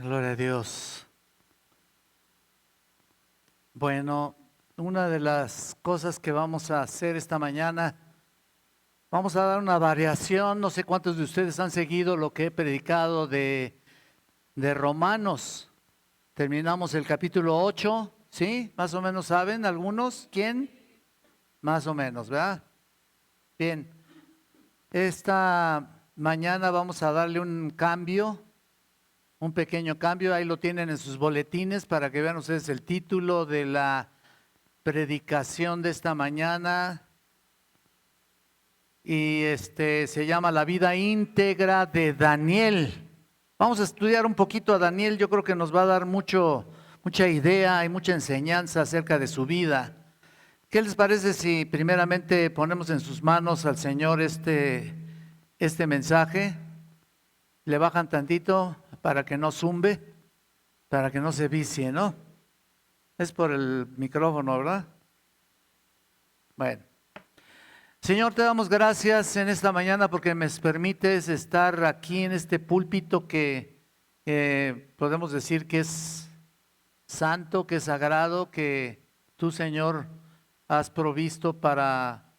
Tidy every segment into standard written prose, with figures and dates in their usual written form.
Gloria a Dios. Bueno, una de las cosas que vamos a hacer esta mañana, vamos a dar una variación. No sé cuántos de ustedes han seguido lo que he predicado de Romanos. Terminamos el capítulo 8, ¿sí? Más o menos saben algunos. ¿Quién? Más o menos, ¿verdad? Bien. Esta mañana vamos a darle un cambio. Un pequeño cambio, ahí lo tienen en sus boletines para que vean ustedes el título de la predicación de esta mañana. Y se llama La vida íntegra de Daniel. Vamos a estudiar un poquito a Daniel, yo creo que nos va a dar mucha idea y mucha enseñanza acerca de su vida. ¿Qué les parece si primeramente ponemos en sus manos al Señor este mensaje? Le bajan tantito para que no zumbe, para que no se vicie, ¿no? Es por el micrófono, ¿verdad? Bueno. Señor, te damos gracias en esta mañana porque me permites estar aquí en este púlpito que podemos decir que es santo, que es sagrado, que tú, Señor, has provisto para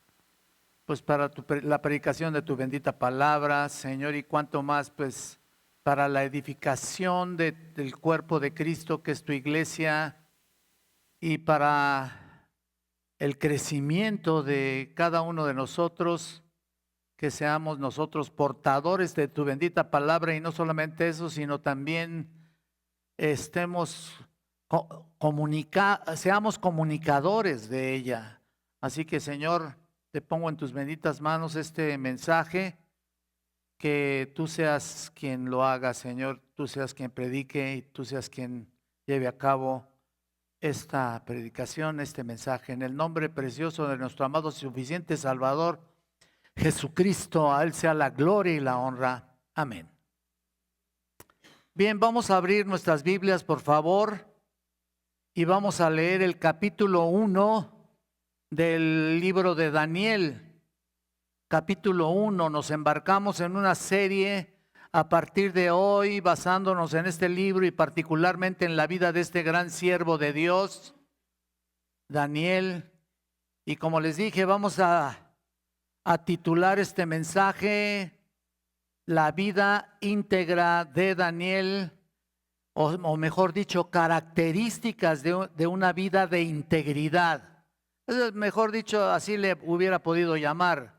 la predicación de tu bendita palabra, Señor, y cuanto más, pues, para la edificación del cuerpo de Cristo, que es tu iglesia, y para el crecimiento de cada uno de nosotros, que seamos nosotros portadores de tu bendita palabra, y no solamente eso, sino también seamos comunicadores de ella. Así que, Señor, te pongo en tus benditas manos este mensaje, que tú seas quien lo haga, Señor, tú seas quien predique y tú seas quien lleve a cabo esta predicación, este mensaje. En el nombre precioso de nuestro amado y suficiente Salvador, Jesucristo, a Él sea la gloria y la honra. Amén. Bien, vamos a abrir nuestras Biblias, por favor, y vamos a leer el capítulo 1 del libro de Daniel. Capítulo 1, nos embarcamos en una serie a partir de hoy, basándonos en este libro y particularmente en la vida de este gran siervo de Dios, Daniel. Y como les dije, vamos a titular este mensaje, La vida íntegra de Daniel, o mejor dicho, características de una vida de integridad. Mejor dicho, así le hubiera podido llamar.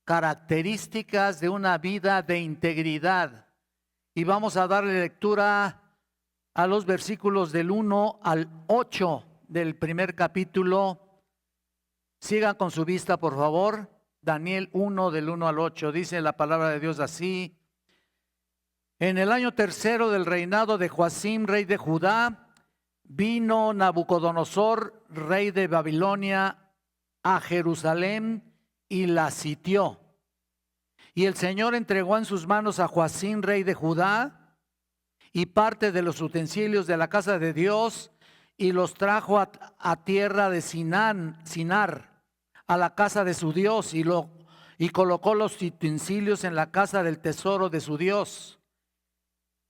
Características de una vida de integridad. Y vamos a darle lectura a los versículos del 1 al 8 del primer capítulo. Sigan con su vista, por favor. Daniel 1, del 1 al 8. Dice la palabra de Dios así: En el año tercero del reinado de Joacim, rey de Judá, vino Nabucodonosor, rey de Babilonia, a Jerusalén y la sitió. Y el Señor entregó en sus manos a Joacim, rey de Judá, y parte de los utensilios de la casa de Dios, y los trajo a tierra de Sinar, a la casa de su Dios, y colocó los utensilios en la casa del tesoro de su Dios.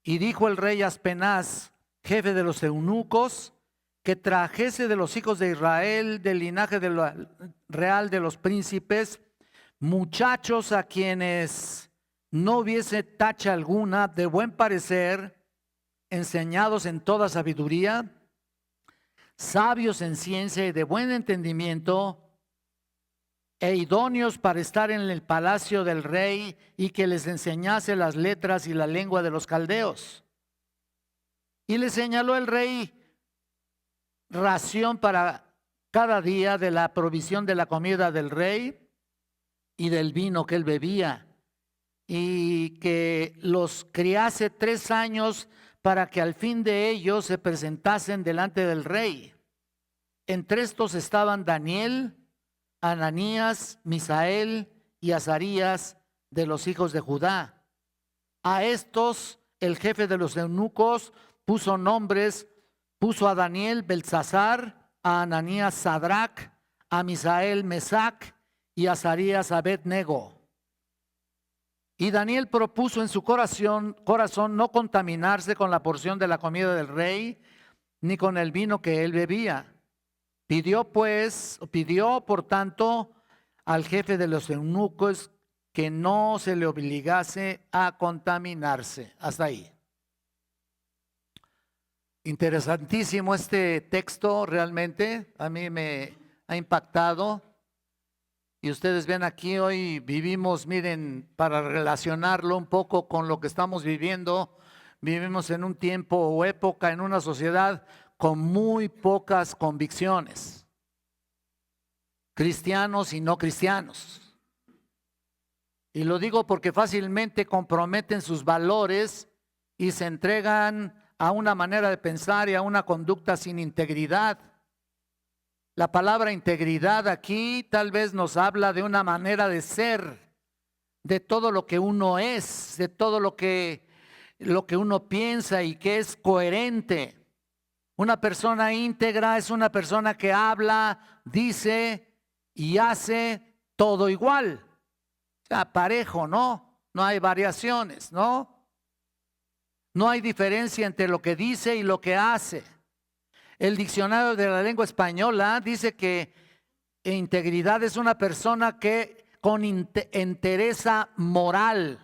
Y dijo el rey Aspenaz, jefe de los eunucos, que trajese de los hijos de Israel, del linaje real de los príncipes, muchachos a quienes no hubiese tacha alguna, de buen parecer, enseñados en toda sabiduría, sabios en ciencia y de buen entendimiento, e idóneos para estar en el palacio del rey, y que les enseñase las letras y la lengua de los caldeos. Y le señaló el rey ración para cada día de la provisión de la comida del rey y del vino que él bebía, y que los criase 3 años para que al fin de ellos se presentasen delante del rey. Entre estos estaban Daniel, Ananías, Misael y Azarías, de los hijos de Judá. A estos el jefe de los eunucos puso nombres, puso a Daniel Beltsasar, a Ananías Sadrac, a Misael Mesac y a Azarías Abednego. Y Daniel propuso en su corazón no contaminarse con la porción de la comida del rey, ni con el vino que él bebía. Pidió por tanto al jefe de los eunucos que no se le obligase a contaminarse. Hasta ahí. Interesantísimo este texto, realmente a mí me ha impactado. Y ustedes ven aquí hoy vivimos, miren, para relacionarlo un poco con lo que estamos viviendo, vivimos en un tiempo o época, en una sociedad con muy pocas convicciones, cristianos y no cristianos. Y lo digo porque fácilmente comprometen sus valores y se entregan a una manera de pensar y a una conducta sin integridad. La palabra integridad aquí tal vez nos habla de una manera de ser, de todo lo que uno es, de todo lo que uno piensa y que es coherente. Una persona íntegra es una persona que habla, dice y hace todo igual. O sea, parejo, ¿no? No hay variaciones, ¿no? No hay diferencia entre lo que dice y lo que hace. El diccionario de la lengua española dice que integridad es una persona que con entereza moral.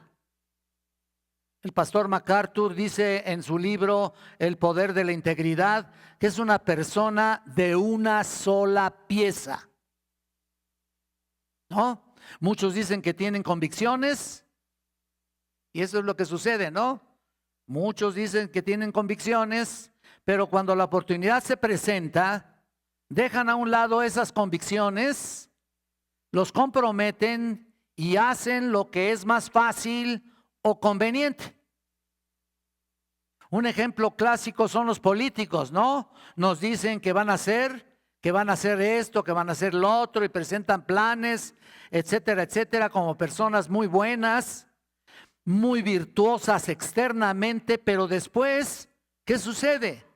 El pastor MacArthur dice en su libro El poder de la integridad que es una persona de una sola pieza. ¿No? Muchos dicen que tienen convicciones y eso es lo que sucede, ¿no? Muchos dicen que tienen convicciones, pero cuando la oportunidad se presenta, dejan a un lado esas convicciones, los comprometen y hacen lo que es más fácil o conveniente. Un ejemplo clásico son los políticos, ¿no? Nos dicen que van a hacer esto, que van a hacer lo otro y presentan planes, etcétera, etcétera, como personas muy buenas, muy virtuosas externamente, pero después, ¿qué sucede?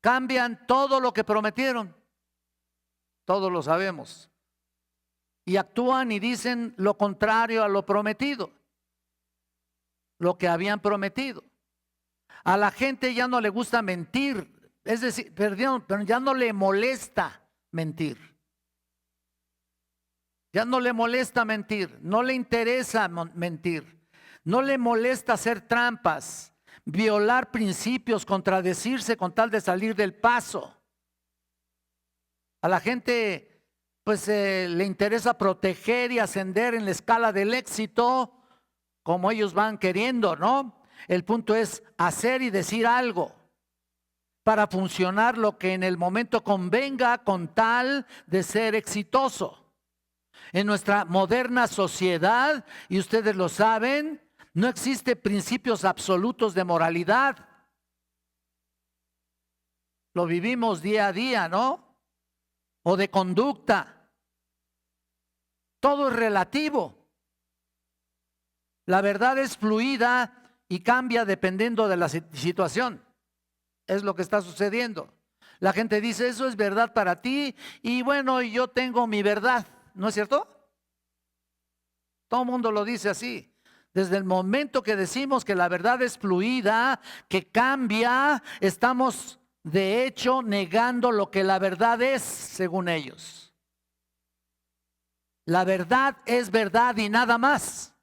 Cambian todo lo que prometieron. Todos lo sabemos. Y actúan y dicen lo contrario a lo prometido. Lo que habían prometido. A la gente ya no le gusta mentir. Es decir, pero ya no le molesta mentir. Ya no le molesta mentir. No le interesa mentir. No le molesta hacer trampas, violar principios, contradecirse con tal de salir del paso. A la gente pues le interesa proteger y ascender en la escala del éxito como ellos van queriendo, ¿no? El punto es hacer y decir algo para funcionar lo que en el momento convenga con tal de ser exitoso. En nuestra moderna sociedad, y ustedes lo saben, no existen principios absolutos de moralidad. Lo vivimos día a día, ¿no? O de conducta. Todo es relativo. La verdad es fluida y cambia dependiendo de la situación. Es lo que está sucediendo. La gente dice, eso es verdad para ti y bueno, yo tengo mi verdad. ¿No es cierto? Todo el mundo lo dice así. Desde el momento que decimos que la verdad es fluida, que cambia, estamos de hecho negando lo que la verdad es, según ellos. La verdad es verdad y nada más.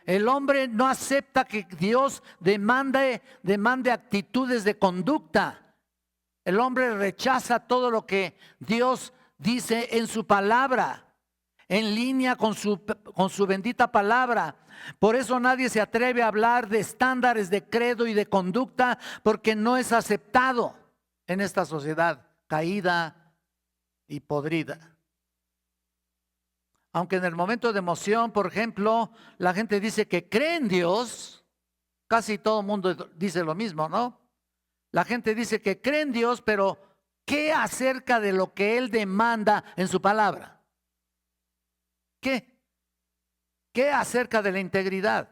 El hombre no acepta que Dios demande actitudes de conducta. El hombre rechaza todo lo que Dios dice en su palabra, en línea con su bendita palabra. Por eso nadie se atreve a hablar de estándares de credo y de conducta, porque no es aceptado en esta sociedad caída y podrida. Aunque en el momento de emoción, por ejemplo, la gente dice que cree en Dios, casi todo el mundo dice lo mismo, ¿no? La gente dice que cree en Dios, pero ¿qué acerca de lo que Él demanda en su palabra? ¿Qué? ¿Qué acerca de la integridad?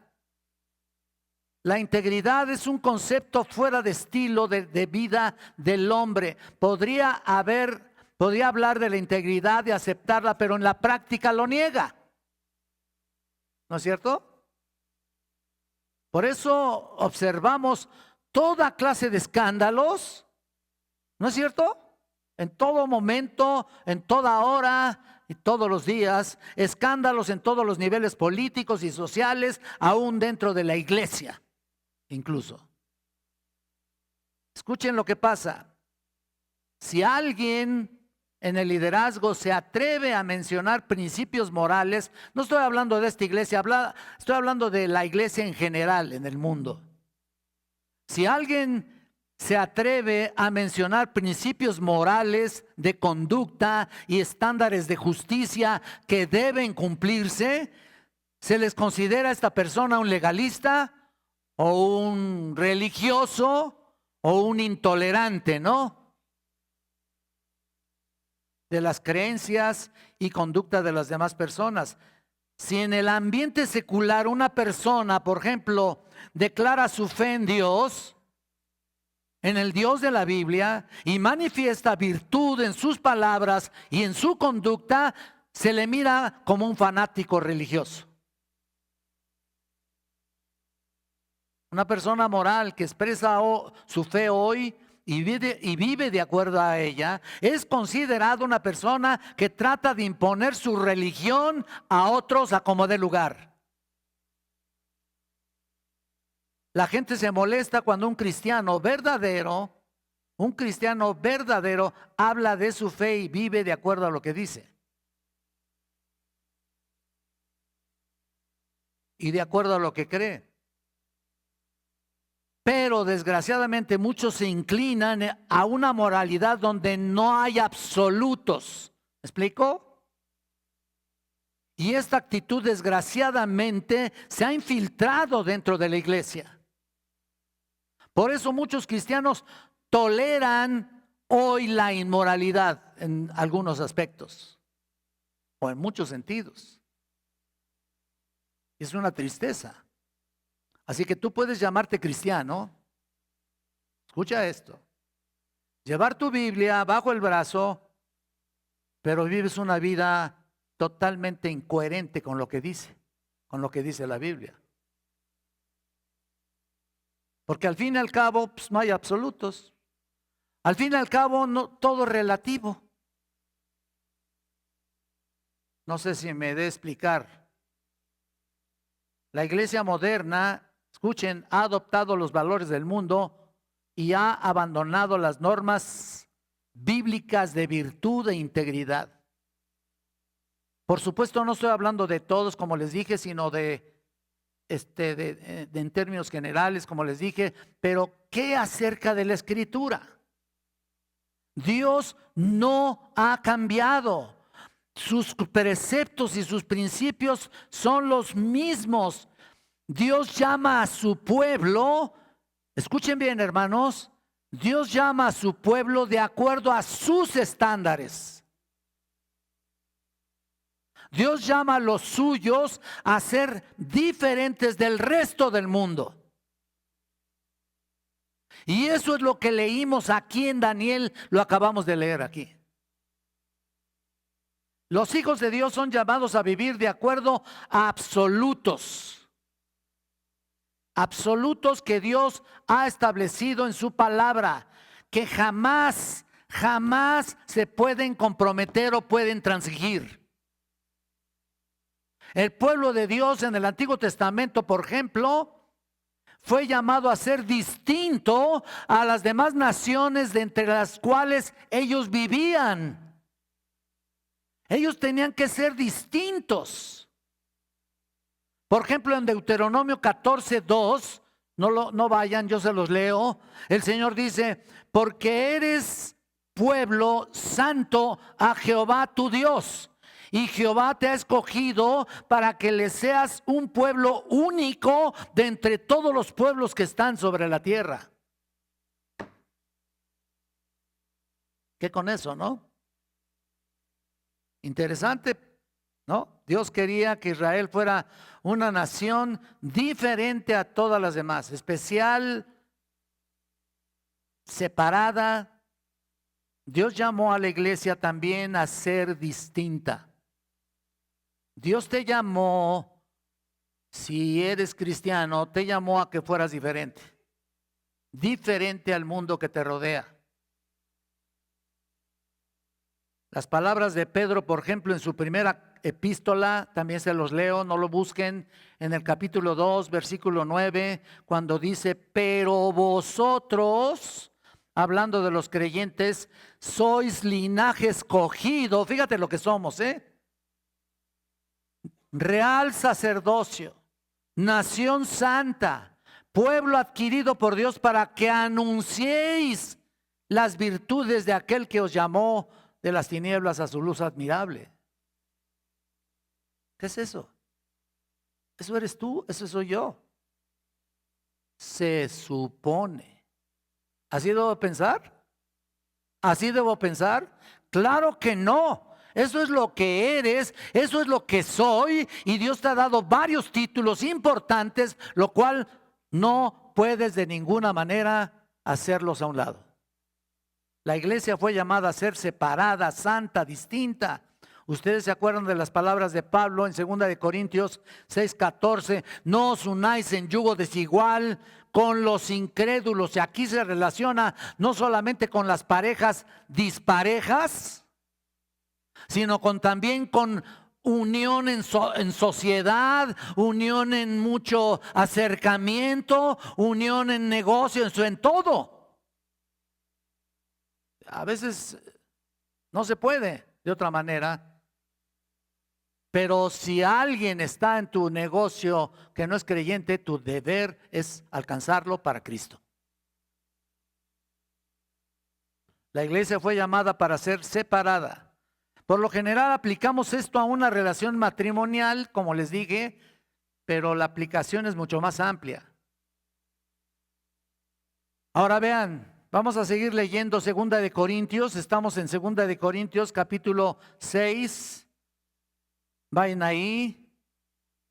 La integridad es un concepto fuera de estilo de vida del hombre. Podría hablar de la integridad, de aceptarla, pero en la práctica lo niega. ¿no es cierto? Por eso observamos toda clase de escándalos, ¿no es cierto? En todo momento, en toda hora y todos los días, escándalos en todos los niveles políticos y sociales, aún dentro de la iglesia, incluso. Escuchen lo que pasa. Si alguien en el liderazgo se atreve a mencionar principios morales, no estoy hablando de esta iglesia, estoy hablando de la iglesia en general en el mundo. Si alguien se atreve a mencionar principios morales de conducta y estándares de justicia que deben cumplirse, ¿se les considera a esta persona un legalista o un religioso o un intolerante, no? De las creencias y conducta de las demás personas. Si en el ambiente secular una persona, por ejemplo, declara su fe en Dios, en el Dios de la Biblia, y manifiesta virtud en sus palabras y en su conducta, se le mira como un fanático religioso. Una persona moral que expresa su fe hoy y vive de acuerdo a ella, es considerado una persona que trata de imponer su religión a otros a como dé lugar. La gente se molesta cuando un cristiano verdadero habla de su fe y vive de acuerdo a lo que dice. Y de acuerdo a lo que cree. Pero desgraciadamente muchos se inclinan a una moralidad donde no hay absolutos. ¿Me explico? Y esta actitud desgraciadamente se ha infiltrado dentro de la iglesia. Por eso muchos cristianos toleran hoy la inmoralidad en algunos aspectos o en muchos sentidos. Es una tristeza. Así que tú puedes llamarte cristiano. Escucha esto. Llevar tu Biblia bajo el brazo, pero vives una vida totalmente incoherente con lo que dice la Biblia. Porque al fin y al cabo pues, no hay absolutos. Al fin y al cabo no, todo es relativo. No sé si me dé explicar. La iglesia moderna, escuchen, ha adoptado los valores del mundo y ha abandonado las normas bíblicas de virtud e integridad. Por supuesto no estoy hablando de todos, como les dije, sino en términos generales, como les dije, pero ¿qué acerca de la Escritura? Dios no ha cambiado. Sus preceptos y sus principios son los mismos. Dios llama a su pueblo, escuchen bien hermanos, Dios llama a su pueblo de acuerdo a sus estándares. Dios llama a los suyos a ser diferentes del resto del mundo. Y eso es lo que leímos aquí en Daniel, lo acabamos de leer aquí. Los hijos de Dios son llamados a vivir de acuerdo a absolutos. Absolutos que Dios ha establecido en su palabra, que jamás se pueden comprometer o pueden transigir. El pueblo de Dios en el Antiguo Testamento, por ejemplo, fue llamado a ser distinto a las demás naciones de entre las cuales ellos vivían. Ellos tenían que ser distintos. Por ejemplo, en Deuteronomio 14:2, no vayan, yo se los leo. El Señor dice, porque eres pueblo santo a Jehová tu Dios. Y Jehová te ha escogido para que le seas un pueblo único de entre todos los pueblos que están sobre la tierra. ¿Qué con eso, no? Interesante, ¿no? Dios quería que Israel fuera una nación diferente a todas las demás, especial, separada. Dios llamó a la iglesia también a ser distinta. Dios te llamó si eres cristiano, te llamó a que fueras diferente, diferente al mundo que te rodea. Las palabras de Pedro, por ejemplo, en su primera epístola, también se los leo, no lo busquen, en el capítulo 2, versículo 9, cuando dice, pero vosotros, hablando de los creyentes, sois linaje escogido, fíjate lo que somos, real sacerdocio, nación santa, pueblo adquirido por Dios para que anunciéis las virtudes de aquel que os llamó de las tinieblas a su luz admirable. ¿Qué es eso? Eso eres tú, eso soy yo. Se supone. ¿Así debo pensar? ¿Así debo pensar? Claro que no. Eso es lo que eres, eso es lo que soy, y Dios te ha dado varios títulos importantes, lo cual no puedes de ninguna manera hacerlos a un lado. La iglesia fue llamada a ser separada, santa, distinta. Ustedes se acuerdan de las palabras de Pablo en 2 de Corintios 6:14, no os unáis en yugo desigual con los incrédulos. Y aquí se relaciona no solamente con las parejas disparejas, sino también con unión en sociedad, unión en mucho acercamiento, unión en negocios, en todo. A veces no se puede de otra manera. Pero si alguien está en tu negocio que no es creyente, tu deber es alcanzarlo para Cristo. La iglesia fue llamada para ser separada. Por lo general aplicamos esto a una relación matrimonial, como les dije, pero la aplicación es mucho más amplia. Ahora vean, vamos a seguir leyendo 2 de Corintios, estamos en 2 de Corintios capítulo 6. Vayan ahí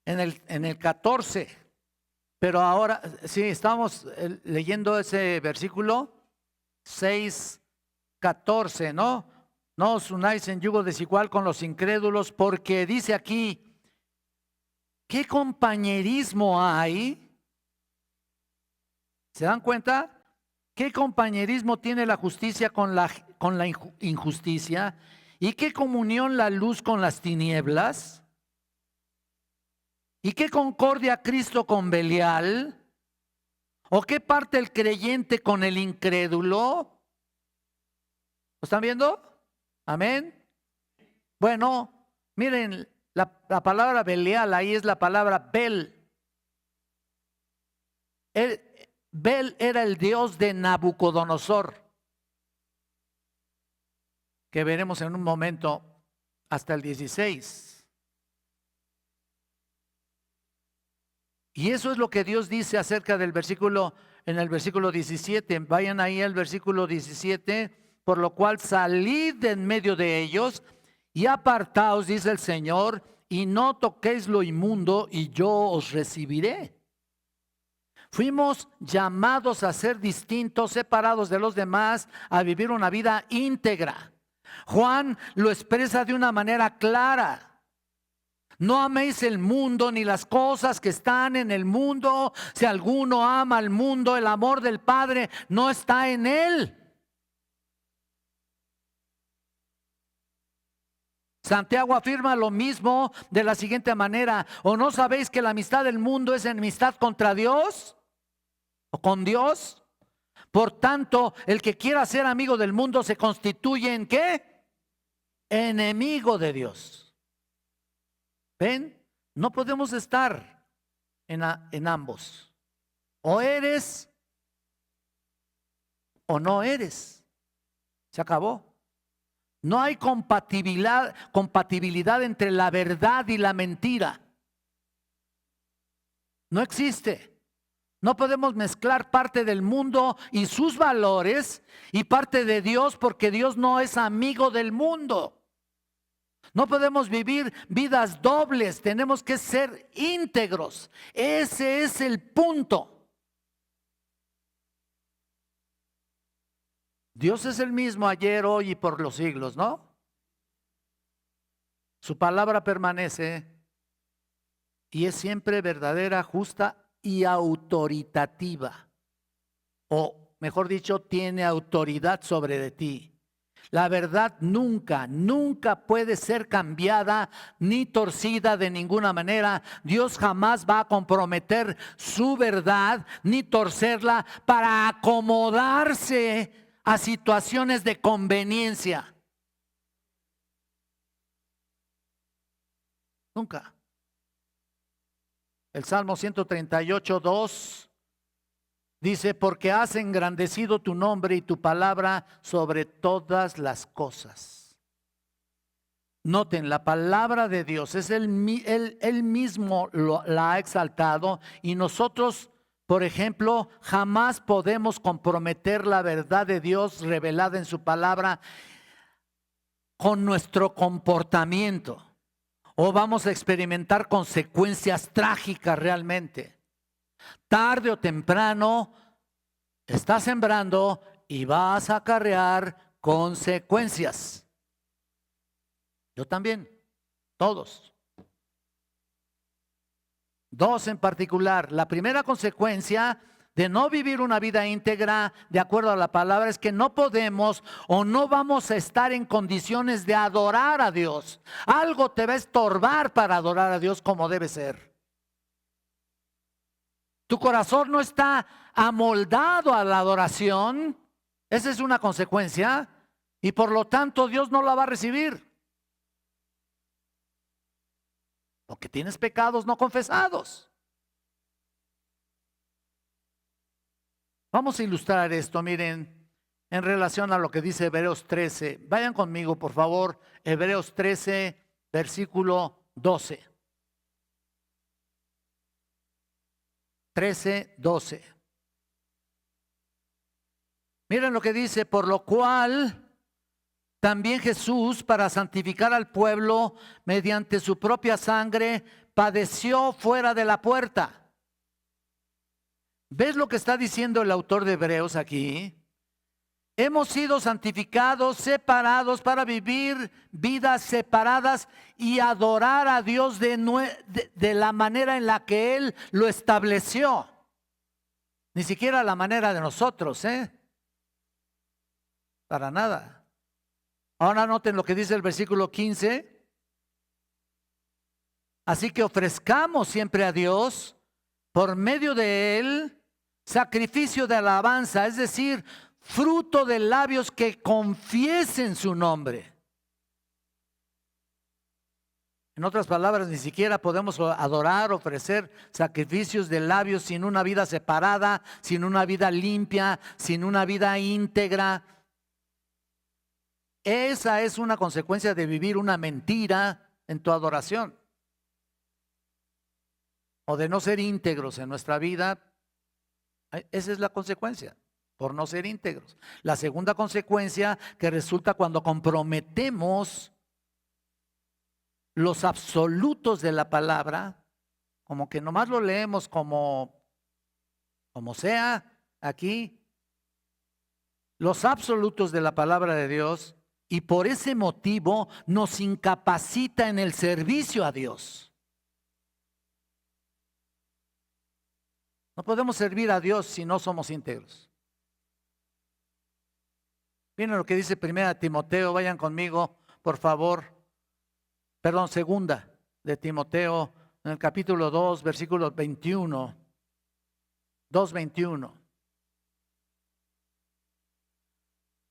en el 14, pero ahora sí, estamos leyendo ese versículo 6:14, ¿no? No os unáis en yugo desigual con los incrédulos, porque dice aquí, ¿qué compañerismo hay? ¿Se dan cuenta? ¿Qué compañerismo tiene la justicia con la injusticia? ¿Y qué comunión la luz con las tinieblas? ¿Y qué concordia Cristo con Belial? ¿O qué parte el creyente con el incrédulo? ¿Lo están viendo? Amén. Bueno, miren, la palabra Belial ahí es la palabra Bel. Bel era el dios de Nabucodonosor, que veremos en un momento hasta el 16. Y eso es lo que Dios dice acerca del versículo, en el versículo 17. Vayan ahí al versículo 17. Por lo cual salid de en medio de ellos y apartaos, dice el Señor, y no toquéis lo inmundo, y yo os recibiré. Fuimos llamados a ser distintos, separados de los demás, a vivir una vida íntegra. Juan lo expresa de una manera clara. No améis el mundo ni las cosas que están en el mundo. Si alguno ama al mundo, el amor del Padre no está en él. Santiago afirma lo mismo de la siguiente manera: ¿o no sabéis que la amistad del mundo es enemistad contra Dios? ¿O con Dios? Por tanto, el que quiera ser amigo del mundo se constituye ¿en qué? Enemigo de Dios. ¿Ven? No podemos estar en ambos. O eres o no eres. Se acabó. No hay compatibilidad entre la verdad y la mentira. No existe. No podemos mezclar parte del mundo y sus valores y parte de Dios, porque Dios no es amigo del mundo. No podemos vivir vidas dobles, tenemos que ser íntegros. Ese es el punto. Dios es el mismo ayer, hoy y por los siglos, ¿no? Su palabra permanece y es siempre verdadera, justa y autoritativa. O mejor dicho, tiene autoridad sobre de ti. La verdad nunca, nunca puede ser cambiada ni torcida de ninguna manera. Dios jamás va a comprometer su verdad ni torcerla para acomodarse a situaciones de conveniencia. Nunca. El Salmo 138:2 dice, porque has engrandecido tu nombre y tu palabra sobre todas las cosas. Noten, la palabra de Dios es él mismo la ha exaltado, y nosotros, por ejemplo, jamás podemos comprometer la verdad de Dios revelada en su palabra con nuestro comportamiento, o vamos a experimentar consecuencias trágicas realmente. Tarde o temprano estás sembrando y vas a acarrear consecuencias. Yo también, todos. Dos en particular. La primera consecuencia de no vivir una vida íntegra de acuerdo a la palabra es que no podemos o no vamos a estar en condiciones de adorar a Dios. Algo te va a estorbar para adorar a Dios como debe ser. Tu corazón no está amoldado a la adoración. Esa es una consecuencia. Y por lo tanto Dios no la va a recibir. Porque tienes pecados no confesados. Vamos a ilustrar esto, miren, en relación a lo que dice Hebreos 13. Vayan conmigo, por favor, Hebreos 13, versículo 12. 13:12. Miren lo que dice, por lo cual también Jesús, para santificar al pueblo mediante su propia sangre, padeció fuera de la puerta. ¿Ves lo que está diciendo el autor de Hebreos aquí? Hemos sido santificados, separados para vivir vidas separadas y adorar a Dios de la manera en la que Él lo estableció. Ni siquiera la manera de nosotros, para nada. Ahora noten lo que dice el versículo 15. Así que ofrezcamos siempre a Dios, por medio de Él, sacrificio de alabanza, es decir, fruto de labios que confiesen su nombre. En otras palabras, ni siquiera podemos adorar, ofrecer sacrificios de labios sin una vida separada, sin una vida limpia, sin una vida íntegra. Esa es una consecuencia de vivir una mentira en tu adoración, o de no ser íntegros en nuestra vida. Esa es la consecuencia, por no ser íntegros. La segunda consecuencia que resulta cuando comprometemos los absolutos de la palabra, como que nomás lo leemos como sea aquí, los absolutos de la palabra de Dios, y por ese motivo nos incapacita en el servicio a Dios. No podemos servir a Dios si no somos íntegros. Miren lo que dice 1 Timoteo, vayan conmigo, por favor. Perdón, 2 de Timoteo, en el capítulo 2, versículo 21. 2:21.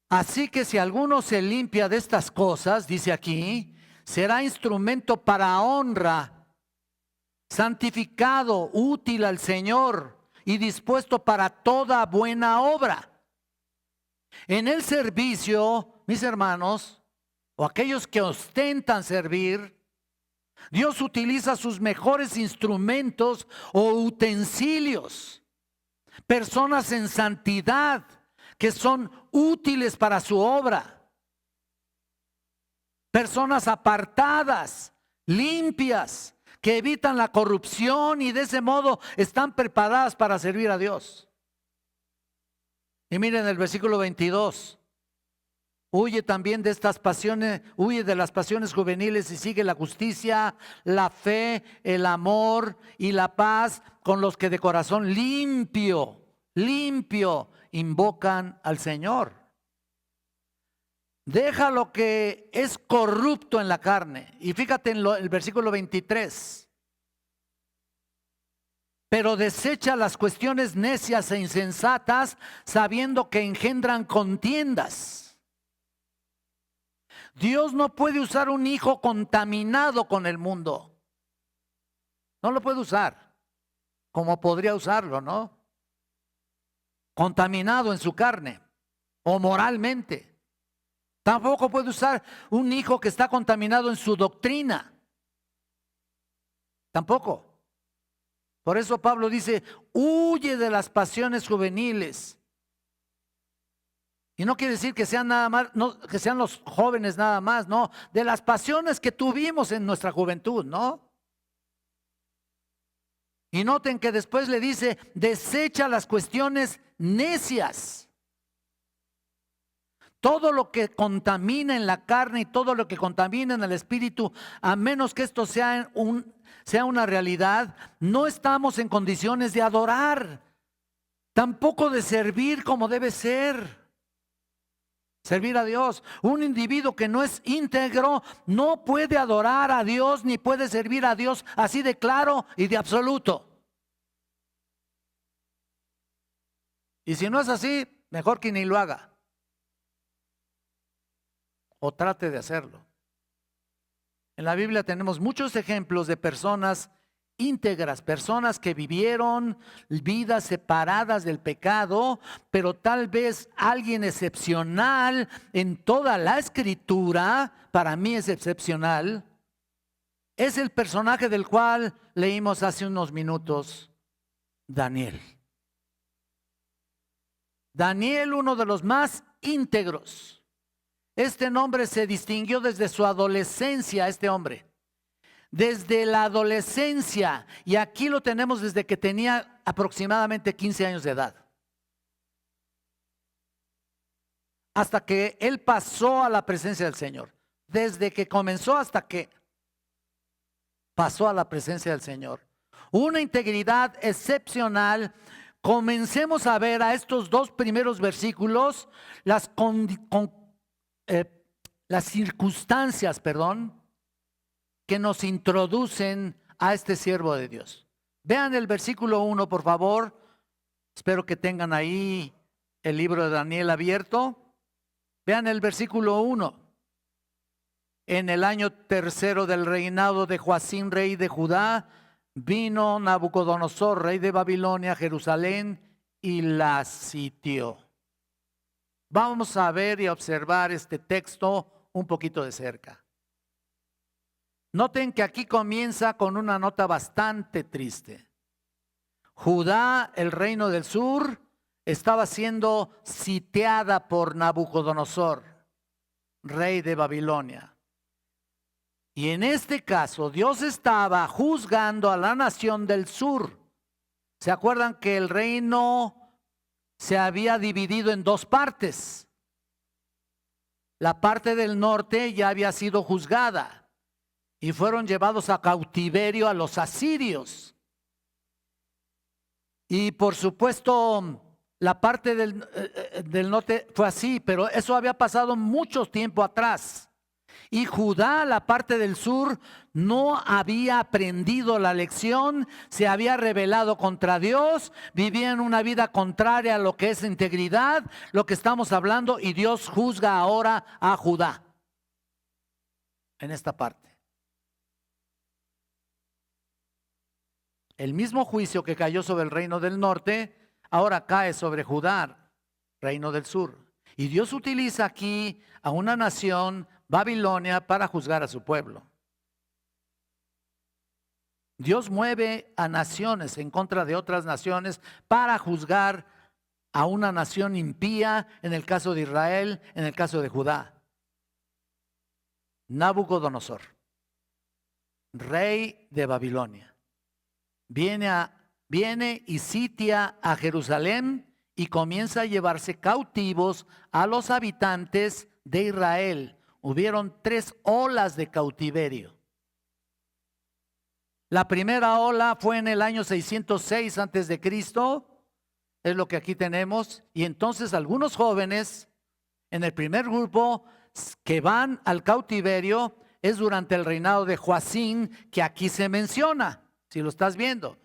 Así que si alguno se limpia de estas cosas, dice aquí, será instrumento para honra, santificado, útil al Señor y dispuesto para toda buena obra. En el servicio, mis hermanos, o aquellos que ostentan servir, Dios utiliza sus mejores instrumentos o utensilios, personas en santidad que son útiles para su obra, personas apartadas, limpias, que evitan la corrupción y de ese modo están preparadas para servir a Dios. Y miren el versículo 22. Huye también de estas pasiones, huye de las pasiones juveniles y sigue la justicia, la fe, el amor y la paz con los que de corazón limpio, limpio, invocan al Señor. Deja lo que es corrupto en la carne. Y fíjate en el versículo 23. Pero desecha las cuestiones necias e insensatas, sabiendo que engendran contiendas. Dios no puede usar un hijo contaminado con el mundo. No lo puede usar como podría usarlo, ¿no? Contaminado en su carne o moralmente. Tampoco puede usar un hijo que está contaminado en su doctrina. Tampoco. Por eso Pablo dice, huye de las pasiones juveniles. Y no quiere decir que sean nada más, no, que sean los jóvenes nada más, no, de las pasiones que tuvimos en nuestra juventud, ¿no? Y noten que después le dice, desecha las cuestiones necias. Todo lo que contamina en la carne y todo lo que contamina en el espíritu, a menos que esto sea una realidad, no estamos en condiciones de adorar, tampoco de servir como debe ser. Servir a Dios. Un individuo que no es íntegro no puede adorar a Dios ni puede servir a Dios así de claro y de absoluto. Y si no es así, mejor que ni lo haga. O trate de hacerlo. En la Biblia tenemos muchos ejemplos de personas íntegras, personas que vivieron vidas separadas del pecado, pero tal vez alguien excepcional en toda la escritura, para mí es excepcional, es el personaje del cual leímos hace unos minutos, Daniel. Daniel, uno de los más íntegros. Este hombre se distinguió desde su adolescencia, este hombre. Desde la adolescencia, y aquí lo tenemos desde que tenía aproximadamente 15 años de edad. Hasta que él pasó a la presencia del Señor. Desde que comenzó hasta que pasó a la presencia del Señor. Una integridad excepcional. Comencemos a ver a estos dos primeros versículos las circunstancias, que nos introducen a este siervo de Dios. Vean el versículo 1, por favor. Espero que tengan ahí el libro de Daniel abierto. Vean el versículo 1. En el año tercero del reinado de Joacim, rey de Judá, vino Nabucodonosor, rey de Babilonia, a Jerusalén y la sitió. Vamos a ver y a observar este texto un poquito de cerca. Noten que aquí comienza con una nota bastante triste. Judá, el reino del sur, estaba siendo sitiada por Nabucodonosor, rey de Babilonia. Y en este caso, Dios estaba juzgando a la nación del sur. ¿Se acuerdan que el reino se había dividido en dos partes? La parte del norte ya había sido juzgada y fueron llevados a cautiverio a los asirios. Y por supuesto, la parte del norte fue así, pero eso había pasado mucho tiempo atrás. Y Judá, la parte del sur, no había aprendido la lección, se había rebelado contra Dios, vivían una vida contraria a lo que es integridad, lo que estamos hablando, y Dios juzga ahora a Judá en esta parte. El mismo juicio que cayó sobre el reino del norte, ahora cae sobre Judá, reino del sur. Y Dios utiliza aquí a una nación, Babilonia, para juzgar a su pueblo. Dios mueve a naciones en contra de otras naciones para juzgar a una nación impía, en el caso de Israel, en el caso de Judá. Nabucodonosor, rey de Babilonia, viene y sitia a Jerusalén y comienza a llevarse cautivos a los habitantes de Israel, hubieron 3 olas de cautiverio. La primera ola fue en el año 606 antes de Cristo, es lo que aquí tenemos, y entonces algunos jóvenes en el primer grupo que van al cautiverio es durante el reinado de Joacín, que aquí se menciona, si lo estás viendo.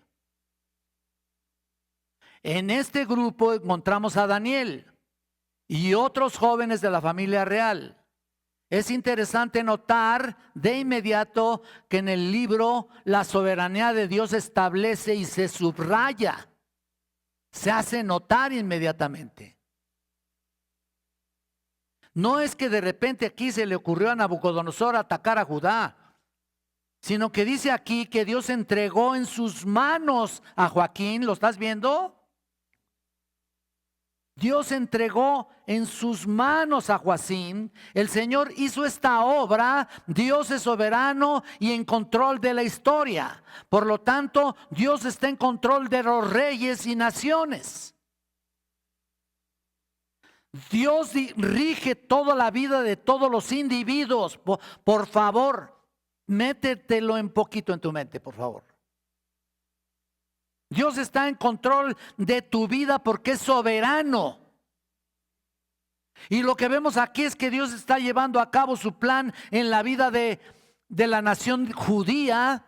En este grupo encontramos a Daniel y otros jóvenes de la familia real. Es interesante notar de inmediato que en el libro la soberanía de Dios establece y se subraya, se hace notar inmediatamente. No es que de repente aquí se le ocurrió a Nabucodonosor atacar a Judá, sino que dice aquí que Dios entregó en sus manos a Joaquín. ¿Lo estás viendo? Dios entregó en sus manos a Joacín. El Señor hizo esta obra. Dios es soberano y en control de la historia. Por lo tanto, Dios está en control de los reyes y naciones. Dios rige toda la vida de todos los individuos. Por favor, métetelo un poquito en tu mente, por favor. Dios está en control de tu vida porque es soberano. Y lo que vemos aquí es que Dios está llevando a cabo su plan en la vida de la nación judía,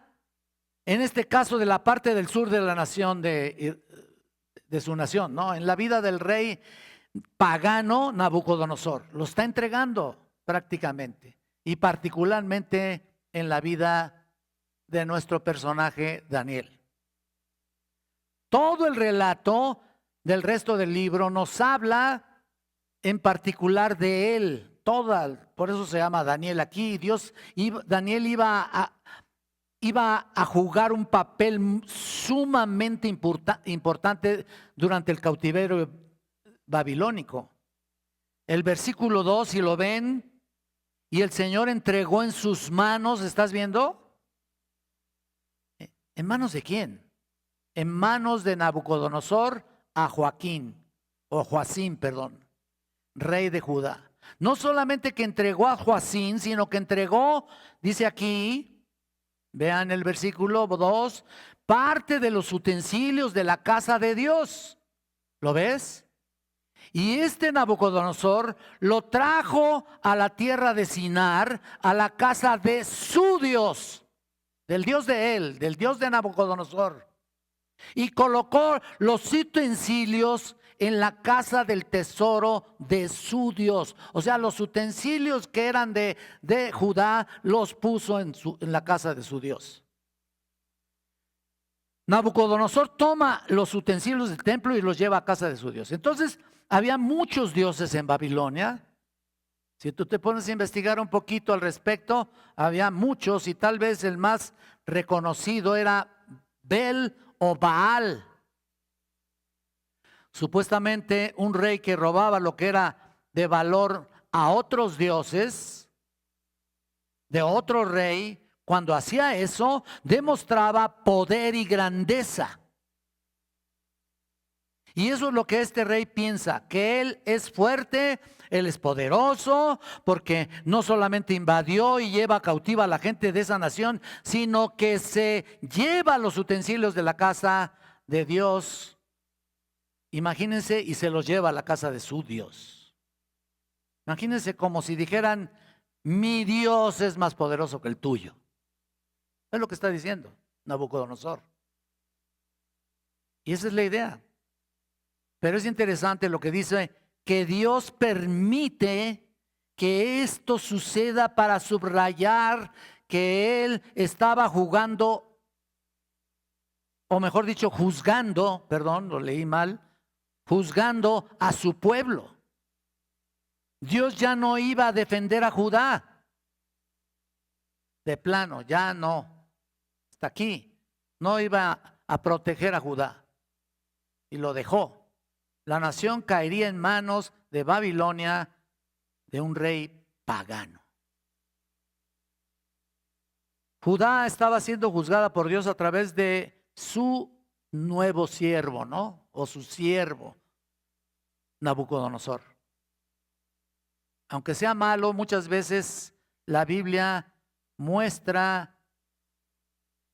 en este caso de la parte del sur de la nación, de su nación, ¿no? En la vida del rey pagano Nabucodonosor. Lo está entregando prácticamente, y particularmente en la vida de nuestro personaje Daniel. Todo el relato del resto del libro nos habla en particular de él. Por eso se llama Daniel aquí. Daniel iba a jugar un papel sumamente importante durante el cautiverio babilónico. El versículo 2, si lo ven, y el Señor entregó en sus manos, ¿estás viendo? ¿En manos de quién? En manos de Nabucodonosor a Joacín, rey de Judá. No solamente que entregó a Joacín, sino que entregó, dice aquí, vean el versículo 2, parte de los utensilios de la casa de Dios. ¿Lo ves? Y este Nabucodonosor lo trajo a la tierra de Sinar, a la casa de su Dios, del Dios de él, del Dios de Nabucodonosor. Y colocó los utensilios en la casa del tesoro de su Dios. O sea, los utensilios que eran de Judá los puso en la casa de su Dios. Nabucodonosor toma los utensilios del templo y los lleva a casa de su Dios. Entonces, había muchos dioses en Babilonia. Si tú te pones a investigar un poquito al respecto, había muchos, y tal vez el más reconocido era Bel o Baal. Supuestamente un rey que robaba lo que era de valor a otros dioses, de otro rey, cuando hacía eso, demostraba poder y grandeza. Y eso es lo que este rey piensa, que él es fuerte, él es poderoso, porque no solamente invadió y lleva cautiva a la gente de esa nación, sino que se lleva los utensilios de la casa de Dios, imagínense, y se los lleva a la casa de su Dios. Imagínense como si dijeran, mi Dios es más poderoso que el tuyo. Es lo que está diciendo Nabucodonosor. Y esa es la idea. Pero es interesante lo que dice, que Dios permite que esto suceda para subrayar que Él estaba juzgando, lo leí mal, juzgando a su pueblo. Dios ya no iba a defender a Judá. De plano, ya no. Hasta aquí. No iba a proteger a Judá. Y lo dejó. La nación caería en manos de Babilonia, de un rey pagano. Judá estaba siendo juzgada por Dios a través de su nuevo siervo, ¿no? O su siervo, Nabucodonosor. aunque sea malo, muchas veces la Biblia muestra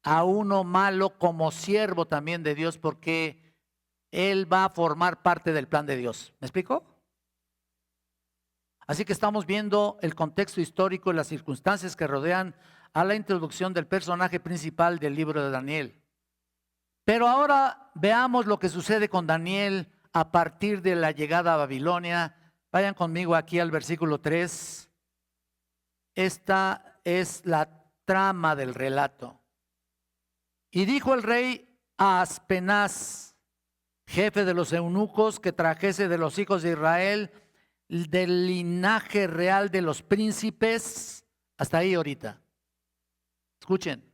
a uno malo como siervo también de Dios, porque él va a formar parte del plan de Dios. ¿Me explico? Así que estamos viendo el contexto histórico y las circunstancias que rodean a la introducción del personaje principal del libro de Daniel. Pero ahora veamos lo que sucede con Daniel a partir de la llegada a Babilonia. Vayan conmigo aquí al versículo 3. Esta es la trama del relato. Y dijo el rey a Aspenaz, jefe de los eunucos, que trajese de los hijos de Israel del linaje real de los príncipes. Hasta ahí ahorita. Escuchen.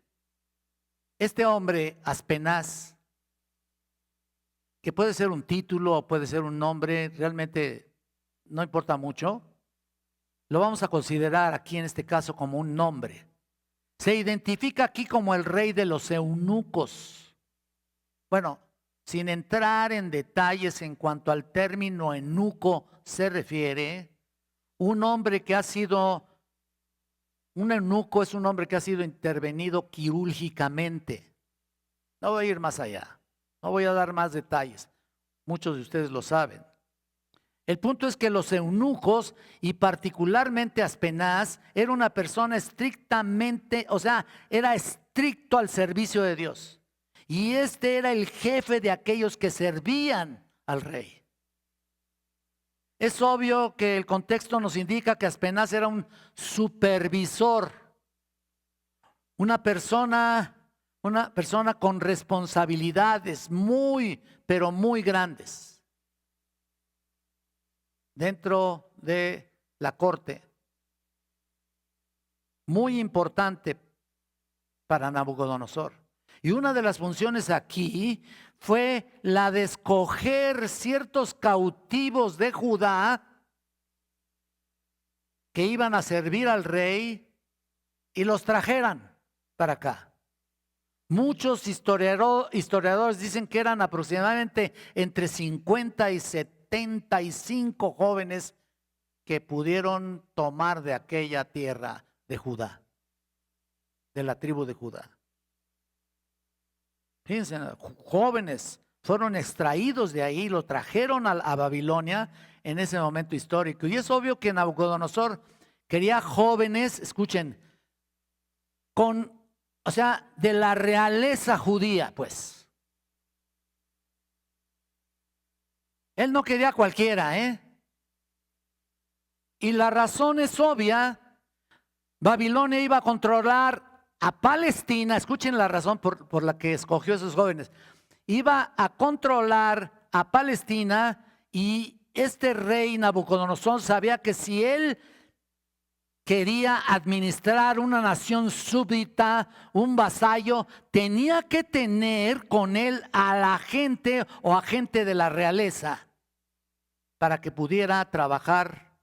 Este hombre, Aspenaz, que puede ser un título o puede ser un nombre, realmente no importa mucho, lo vamos a considerar aquí en este caso como un nombre. Se identifica aquí como el rey de los eunucos. Bueno, sin entrar en detalles en cuanto al término eunuco se refiere, un hombre que ha sido, un eunuco es un hombre que ha sido intervenido quirúrgicamente. No voy a ir más allá, no voy a dar más detalles, muchos de ustedes lo saben. El punto es que los eunucos, y particularmente Aspenaz, era una persona estrictamente, o sea, era estricto al servicio de Dios. Y este era el jefe de aquellos que servían al rey. Es obvio que el contexto nos indica que Aspenaz era un supervisor, una persona con responsabilidades muy, pero muy grandes dentro de la corte. Muy importante para Nabucodonosor. Y una de las funciones aquí fue la de escoger ciertos cautivos de Judá que iban a servir al rey y los trajeran para acá. Muchos historiadores dicen que eran aproximadamente entre 50 y 75 jóvenes que pudieron tomar de aquella tierra de Judá, de la tribu de Judá. Fíjense, jóvenes fueron extraídos de ahí, lo trajeron a Babilonia en ese momento histórico. Y es obvio que Nabucodonosor quería jóvenes, escuchen, o sea, de la realeza judía, pues. Él no quería cualquiera, ¿eh? Y la razón es obvia. Babilonia iba a controlar a Palestina, escuchen la razón por la que escogió a esos jóvenes. Iba a controlar a Palestina y este rey Nabucodonosor sabía que si él quería administrar una nación súbdita, un vasallo, tenía que tener con él a la gente o a gente de la realeza para que pudiera trabajar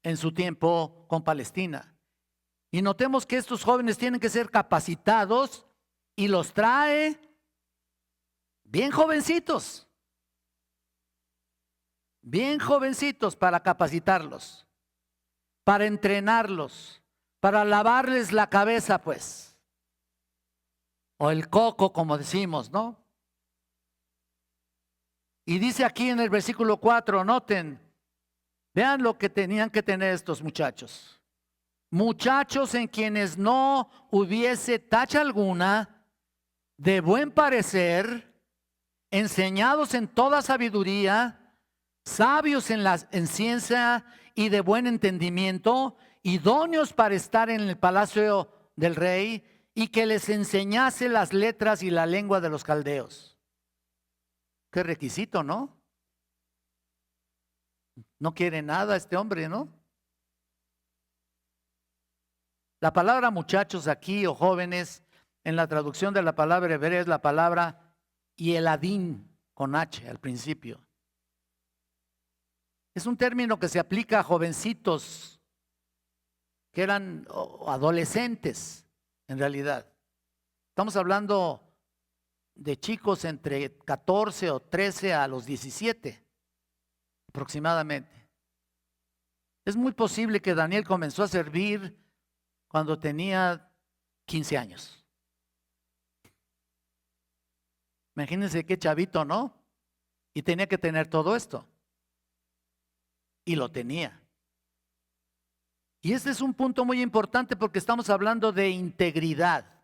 en su tiempo con Palestina. Y notemos que estos jóvenes tienen que ser capacitados y los trae bien jovencitos para capacitarlos, para entrenarlos, para lavarles la cabeza, pues, o el coco, como decimos, ¿no? Y dice aquí en el versículo 4, noten, vean lo que tenían que tener estos muchachos. Muchachos en quienes no hubiese tacha alguna, de buen parecer, enseñados en toda sabiduría, sabios en ciencia y de buen entendimiento, idóneos para estar en el palacio del rey, y que les enseñase las letras y la lengua de los caldeos. Qué requisito, ¿no? No quiere nada este hombre, ¿no? La palabra muchachos aquí o jóvenes, en la traducción de la palabra hebrea es la palabra yeladín con H al principio. Es un término que se aplica a jovencitos que eran adolescentes en realidad. Estamos hablando de chicos entre 14 o 13 a los 17 aproximadamente. Es muy posible que Daniel comenzó a servir cuando tenía 15 años. Imagínense qué chavito, ¿no? Y tenía que tener todo esto. Y lo tenía. Y este es un punto muy importante porque estamos hablando de integridad.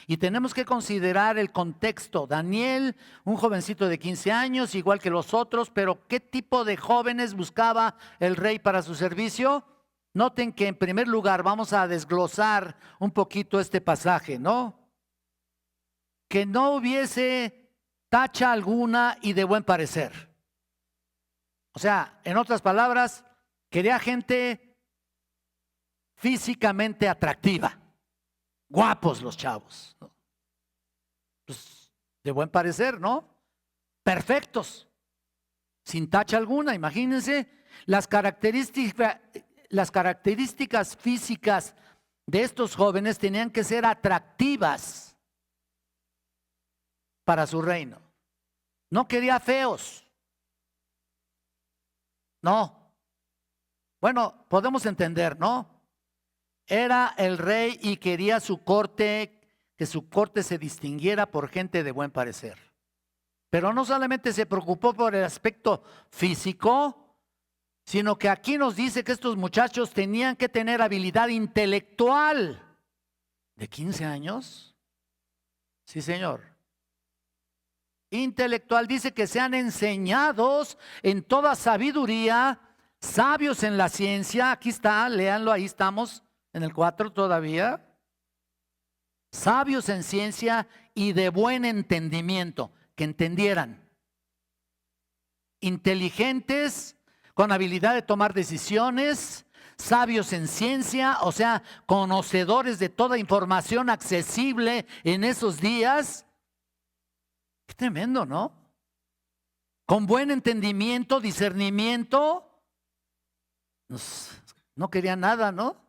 Y tenemos que considerar el contexto. Daniel, un jovencito de 15 años, igual que los otros, pero ¿qué tipo de jóvenes buscaba el rey para su servicio? Noten que en primer lugar vamos a desglosar un poquito este pasaje, ¿no? Que no hubiese tacha alguna y de buen parecer. O sea, en otras palabras, quería gente físicamente atractiva, guapos los chavos, ¿no? Pues, de buen parecer, ¿no? Perfectos, sin tacha alguna. Imagínense las características físicas de estos jóvenes tenían que ser atractivas para su reino. No quería feos. No. Bueno, podemos entender, ¿no? Era el rey y quería su corte, que su corte se distinguiera por gente de buen parecer. Pero no solamente se preocupó por el aspecto físico, sino que aquí nos dice que estos muchachos tenían que tener habilidad intelectual. ¿De 15 años? Sí, señor. Intelectual, dice que sean enseñados en toda sabiduría, sabios en la ciencia. Aquí está, léanlo, ahí estamos, en el 4 todavía. Sabios en ciencia y de buen entendimiento, que entendieran. Inteligentes, con habilidad de tomar decisiones, sabios en ciencia, o sea, conocedores de toda información accesible en esos días. Qué tremendo, ¿no? Con buen entendimiento, discernimiento. No quería nada, ¿no?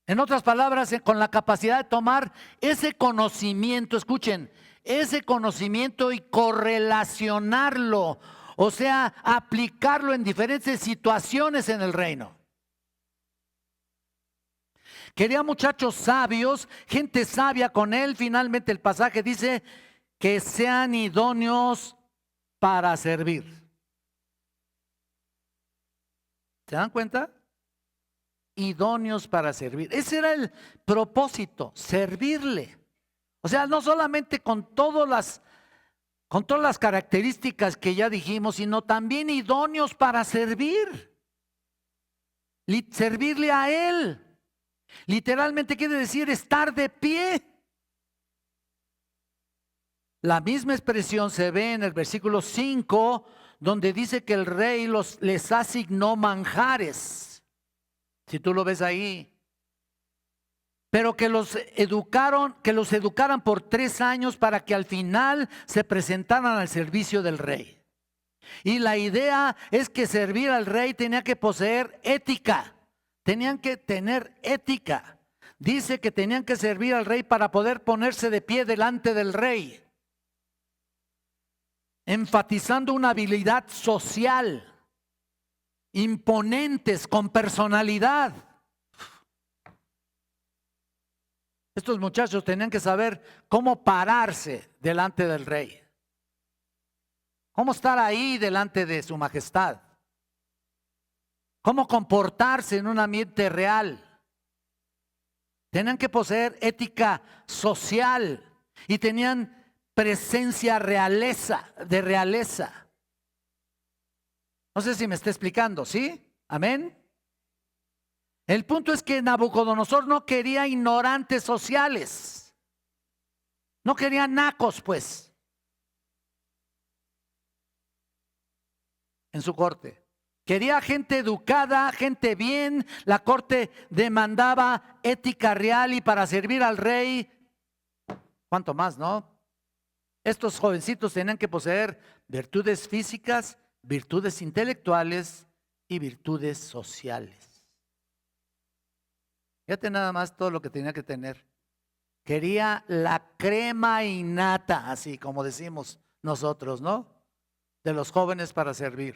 En otras palabras, con la capacidad de tomar ese conocimiento, escuchen, ese conocimiento y correlacionarlo, o sea, aplicarlo en diferentes situaciones en el reino. Quería muchachos sabios, gente sabia con él. Finalmente el pasaje dice que sean idóneos para servir. ¿Se dan cuenta? Idóneos para servir. Ese era el propósito, servirle. O sea, no solamente con todas las características que ya dijimos, sino también idóneos para servir. Servirle a él. Literalmente quiere decir estar de pie. La misma expresión se ve en el versículo 5, donde dice que el rey les asignó manjares. Si tú lo ves ahí. Pero que los educaran por 3 años para que al final se presentaran al servicio del rey. Y la idea es que servir al rey tenía que poseer ética. Tenían que tener ética. Dice que tenían que servir al rey para poder ponerse de pie delante del rey. Enfatizando una habilidad social. Imponentes, con personalidad. Estos muchachos tenían que saber cómo pararse delante del rey. Cómo estar ahí delante de su majestad. Cómo comportarse en un ambiente real. Tenían que poseer ética social y tenían presencia de realeza. No sé si me está explicando, ¿sí? Amén. El punto es que Nabucodonosor no quería ignorantes sociales. No quería nacos, pues, en su corte. Quería gente educada, gente bien. La corte demandaba ética real y para servir al rey, ¿cuánto más, no? Estos jovencitos tenían que poseer virtudes físicas, virtudes intelectuales y virtudes sociales. Fíjate nada más todo lo que tenía que tener. Quería la crema innata, así como decimos nosotros, ¿no? De los jóvenes para servir.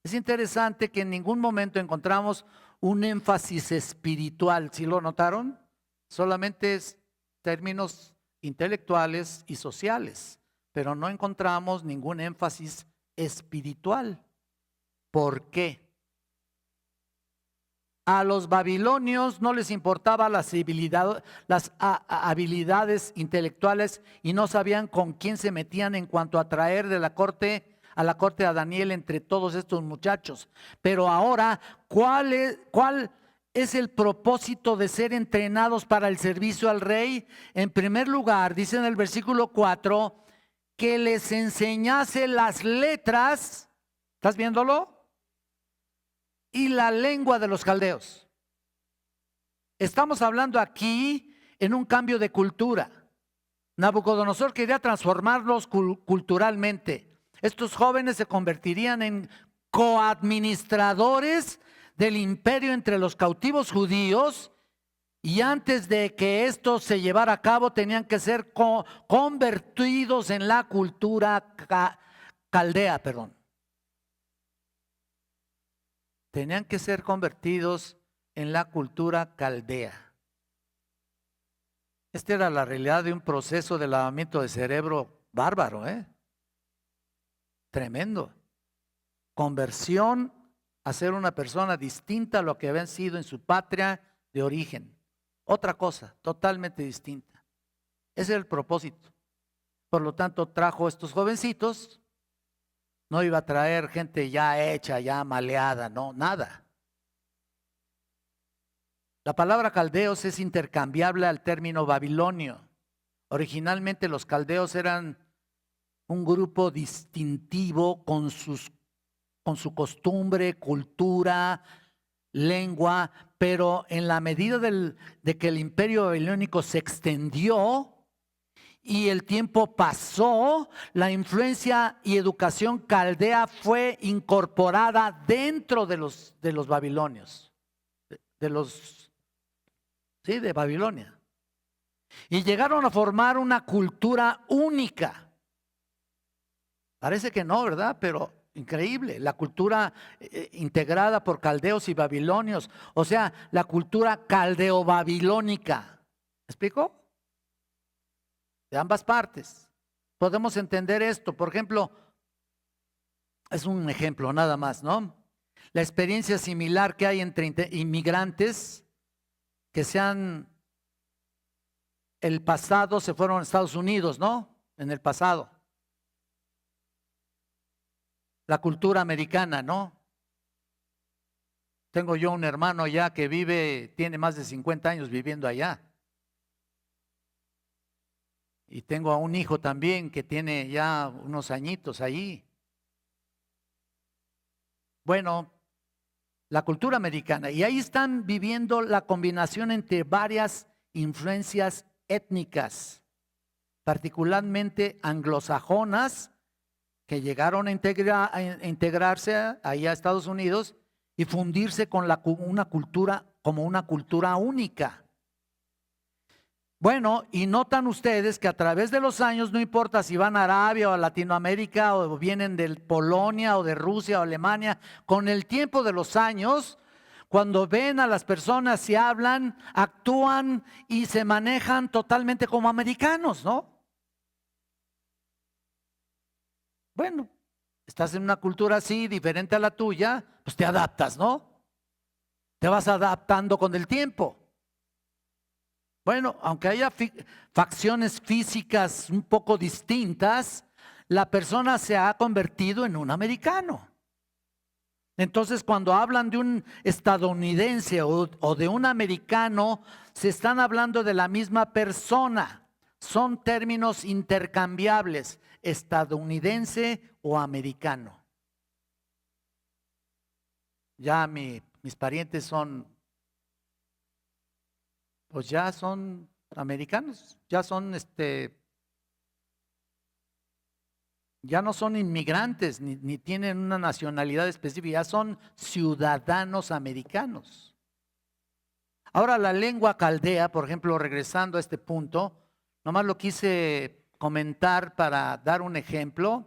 Es interesante que en ningún momento encontramos un énfasis espiritual. ¿Sí lo notaron? Solamente es términos intelectuales y sociales, pero no encontramos ningún énfasis espiritual. ¿Por qué? A los babilonios no les importaba las habilidades intelectuales y no sabían con quién se metían en cuanto a traer de la corte a la corte a Daniel entre todos estos muchachos. Pero ahora, ¿cuál es el propósito de ser entrenados para el servicio al rey? En primer lugar, dice en el versículo 4, que les enseñase las letras. ¿Estás viéndolo? Y la lengua de los caldeos. Estamos hablando aquí en un cambio de cultura. Nabucodonosor quería transformarlos culturalmente. Estos jóvenes se convertirían en coadministradores del imperio entre los cautivos judíos, y antes de que esto se llevara a cabo tenían que ser convertidos en la cultura caldea, Tenían que ser convertidos en la cultura caldea. Esta era la realidad de un proceso de lavamiento de cerebro bárbaro, Tremendo. Conversión a ser una persona distinta a lo que habían sido en su patria de origen. Otra cosa, totalmente distinta. Ese era el propósito. Por lo tanto, trajo a estos jovencitos. No iba a traer gente ya hecha, ya maleada, no, nada. La palabra caldeos es intercambiable al término babilonio. Originalmente los caldeos eran un grupo distintivo con su costumbre, cultura, lengua, pero en la medida de que el imperio babilónico se extendió y el tiempo pasó, la influencia y educación caldea fue incorporada dentro de los babilonios, de Babilonia. Y llegaron a formar una cultura única. Parece que no, ¿verdad? Pero increíble, la cultura integrada por caldeos y babilonios, o sea, la cultura caldeo-babilónica. ¿Me explico? De ambas partes. Podemos entender esto. Por ejemplo, es un ejemplo nada más, ¿no? La experiencia similar que hay entre inmigrantes que el pasado se fueron a Estados Unidos, ¿no? En el pasado. La cultura americana, ¿no? Tengo yo un hermano allá que tiene más de 50 años viviendo allá. Y tengo a un hijo también que tiene ya unos añitos allí. Bueno, la cultura americana. Y ahí están viviendo la combinación entre varias influencias étnicas, particularmente anglosajonas, que llegaron a integrarse ahí a Estados Unidos y fundirse con una cultura como una cultura única. Bueno, y notan ustedes que a través de los años, no importa si van a Arabia o a Latinoamérica o vienen de Polonia o de Rusia o Alemania, con el tiempo de los años, cuando ven a las personas y hablan, actúan y se manejan totalmente como americanos, ¿no? Bueno, estás en una cultura así, diferente a la tuya, pues te adaptas, ¿no? Te vas adaptando con el tiempo. Bueno, aunque haya facciones físicas un poco distintas, la persona se ha convertido en un americano. Entonces, cuando hablan de un estadounidense o de un americano, se están hablando de la misma persona. Son términos intercambiables, estadounidense o americano. Ya mis parientes pues ya son americanos, ya no son inmigrantes ni tienen una nacionalidad específica, ya son ciudadanos americanos. Ahora, la lengua caldea, por ejemplo, regresando a este punto, nomás lo quise comentar para dar un ejemplo.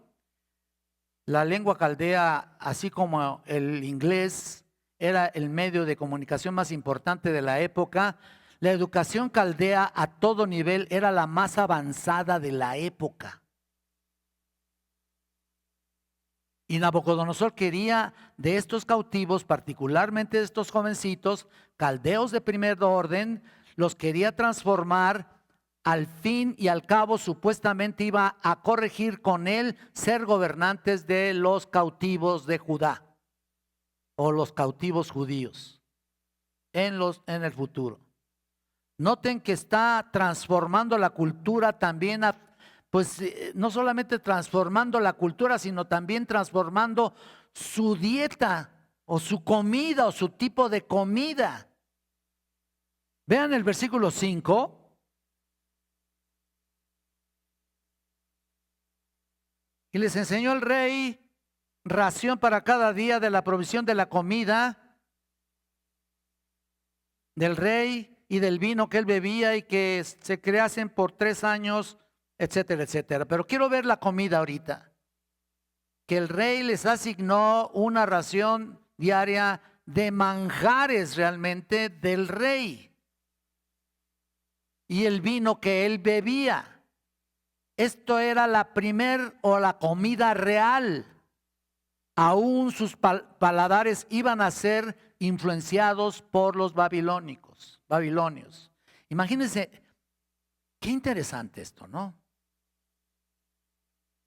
La lengua caldea, así como el inglés, era el medio de comunicación más importante de la época. La educación caldea a todo nivel era la más avanzada de la época. Y Nabucodonosor quería de estos cautivos, particularmente de estos jovencitos, caldeos de primer orden, los quería transformar. Al fin y al cabo, supuestamente iba a corregir con él ser gobernantes de los cautivos de Judá o los cautivos judíos en el futuro. Noten que está transformando la cultura también, pues no solamente transformando la cultura, sino también transformando su dieta o su comida o su tipo de comida. Vean el versículo 5. Y les enseñó el rey ración para cada día de la provisión de la comida del rey y del vino que él bebía, y que se creasen por 3 años, etcétera, etcétera. Pero quiero ver la comida ahorita. Que el rey les asignó una ración diaria de manjares realmente del rey. Y el vino que él bebía. Esto era la primer o la comida real. Aún sus paladares iban a ser influenciados por los babilonios. Imagínense, qué interesante esto, ¿no?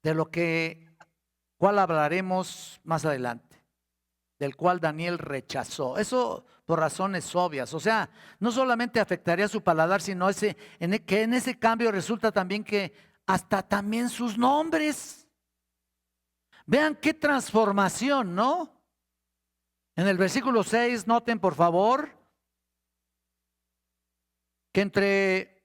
De lo cual hablaremos más adelante, del cual Daniel rechazó. Eso por razones obvias. O sea, no solamente afectaría su paladar, sino que en ese cambio resulta también que hasta también sus nombres. Vean qué transformación, ¿no? En el versículo 6, noten por favor, que entre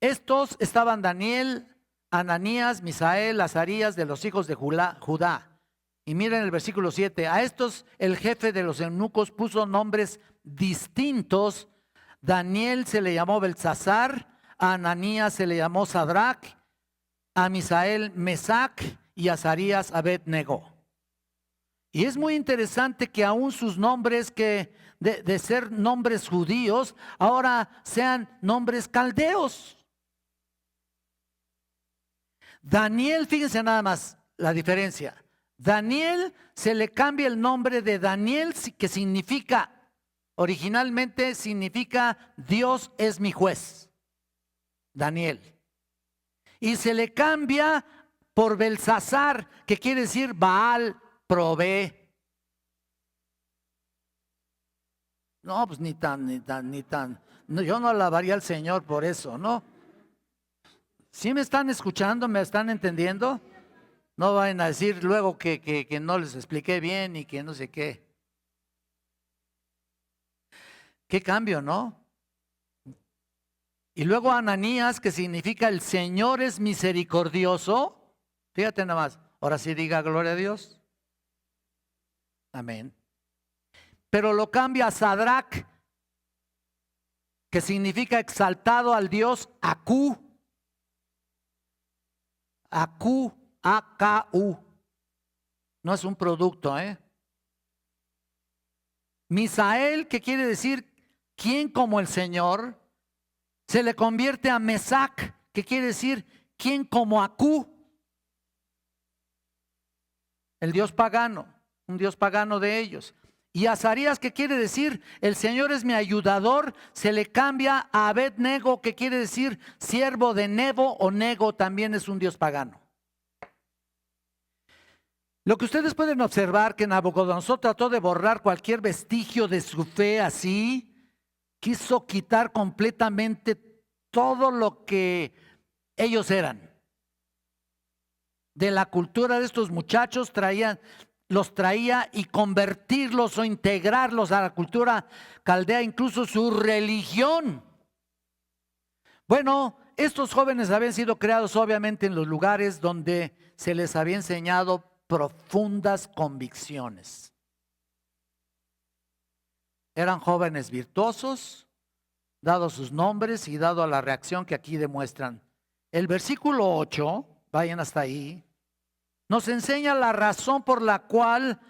estos estaban Daniel, Ananías, Misael, Azarías, de los hijos de Judá. Y miren el versículo 7, a estos el jefe de los eunucos puso nombres distintos. Daniel se le llamó Beltsasar, a Ananías se le llamó Sadrach, a Misael Mesac y a Azarías Abed-nego. Y es muy interesante que aún sus nombres, que de ser nombres judíos, ahora sean nombres caldeos. Daniel, fíjense nada más la diferencia. Daniel se le cambia el nombre de Daniel, que significa, originalmente significa Dios es mi juez. Daniel. Y se le cambia por Beltsasar, que quiere decir Baal provee. No, pues ni tan. No, yo no alabaría al Señor por eso, ¿no? ¿Sí me están escuchando? ¿Me están entendiendo? No vayan a decir luego que no les expliqué bien y que no sé qué. ¿Qué cambio, no? Y luego Ananías, que significa el Señor es misericordioso. Fíjate nada más. Ahora sí diga gloria a Dios. Amén. Pero lo cambia a Sadrach, que significa exaltado al Dios Aku. Aku, A-K-U. No es un producto, ¿eh? Misael, que quiere decir ¿quién como el Señor? Se le convierte a Mesac, que quiere decir ¿quién como Aku? El dios pagano, un dios pagano de ellos. Y Azarías, que quiere decir el Señor es mi ayudador, se le cambia a Abed-nego, que quiere decir siervo de Nebo, o Nego también es un dios pagano. Lo que ustedes pueden observar, que Nabucodonosor trató de borrar cualquier vestigio de su fe así, quiso quitar completamente todo lo que ellos eran. De la cultura de estos muchachos los traía y convertirlos o integrarlos a la cultura caldea, incluso su religión. Bueno, estos jóvenes habían sido creados obviamente en los lugares donde se les había enseñado profundas convicciones. Eran jóvenes virtuosos, dados sus nombres y dado a la reacción que aquí demuestran. El versículo 8, vayan hasta ahí. nos enseña la razón por la cual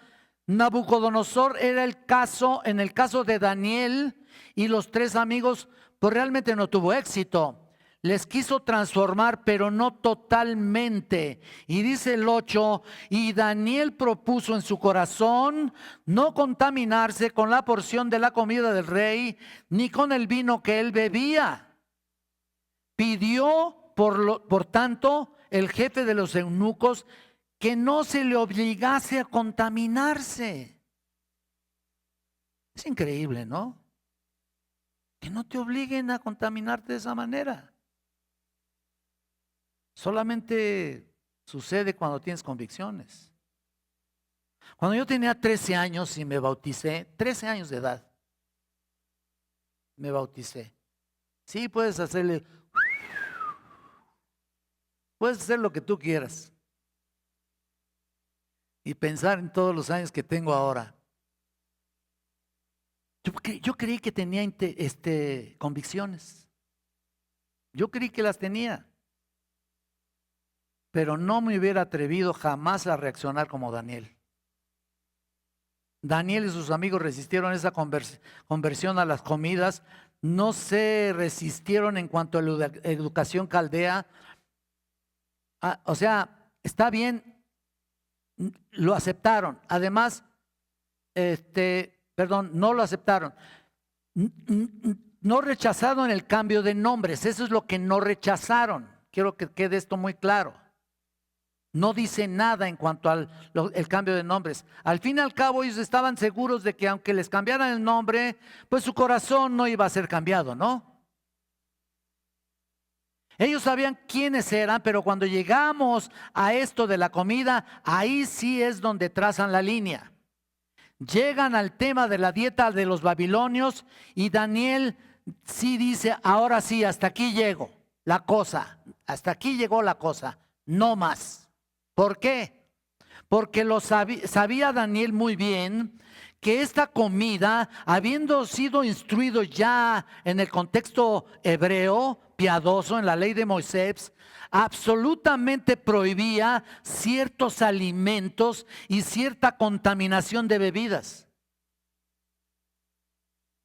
Nabucodonosor en el caso de Daniel y los tres amigos, pues realmente no tuvo éxito. Les quiso transformar, pero no totalmente. Y dice el 8, y Daniel propuso en su corazón no contaminarse con la porción de la comida del rey, ni con el vino que él bebía. Pidió, por tanto, el jefe de los eunucos que no se le obligase a contaminarse. Es increíble, ¿no? Que no te obliguen a contaminarte de esa manera. Solamente sucede cuando tienes convicciones. Cuando yo tenía 13 años y me bauticé, 13 años de edad, me bauticé. Sí, puedes hacer lo que tú quieras. Y pensar en todos los años que tengo ahora. Yo creí que tenía convicciones. Yo creí que las tenía. Pero no me hubiera atrevido jamás a reaccionar como Daniel. Daniel y sus amigos resistieron esa conversión a las comidas. No se resistieron en cuanto a la educación caldea. O sea, está bien. Lo aceptaron. Además, no lo aceptaron. No rechazaron el cambio de nombres. Eso es lo que no rechazaron. Quiero que quede esto muy claro. No dice nada en cuanto al cambio de nombres. Al fin y al cabo, ellos estaban seguros de que aunque les cambiaran el nombre, pues su corazón no iba a ser cambiado, ¿no? Ellos sabían quiénes eran, pero cuando llegamos a esto de la comida, ahí sí es donde trazan la línea. Llegan al tema de la dieta de los babilonios y Daniel sí dice, ahora sí, hasta aquí llego la cosa, hasta aquí llegó la cosa, no más. ¿Por qué? Porque sabía Daniel muy bien que esta comida, habiendo sido instruido ya en el contexto hebreo, piadoso, en la ley de Moisés, absolutamente prohibía ciertos alimentos y cierta contaminación de bebidas.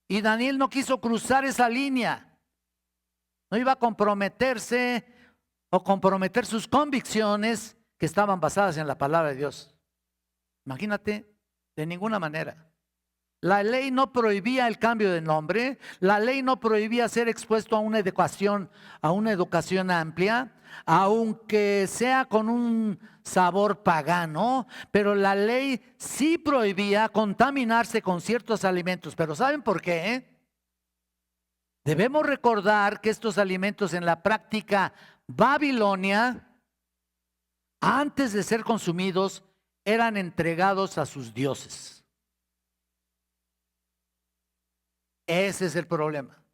Y Daniel no quiso cruzar esa línea. No iba a comprometerse o comprometer sus convicciones que estaban basadas en la palabra de Dios. Imagínate, de ninguna manera. La ley no prohibía el cambio de nombre, la ley no prohibía ser expuesto a una educación amplia, aunque sea con un sabor pagano, pero la ley sí prohibía contaminarse con ciertos alimentos. Pero ¿saben por qué? Debemos recordar que estos alimentos en la práctica babilonia, antes de ser consumidos, eran entregados a sus dioses. Ese es el problema.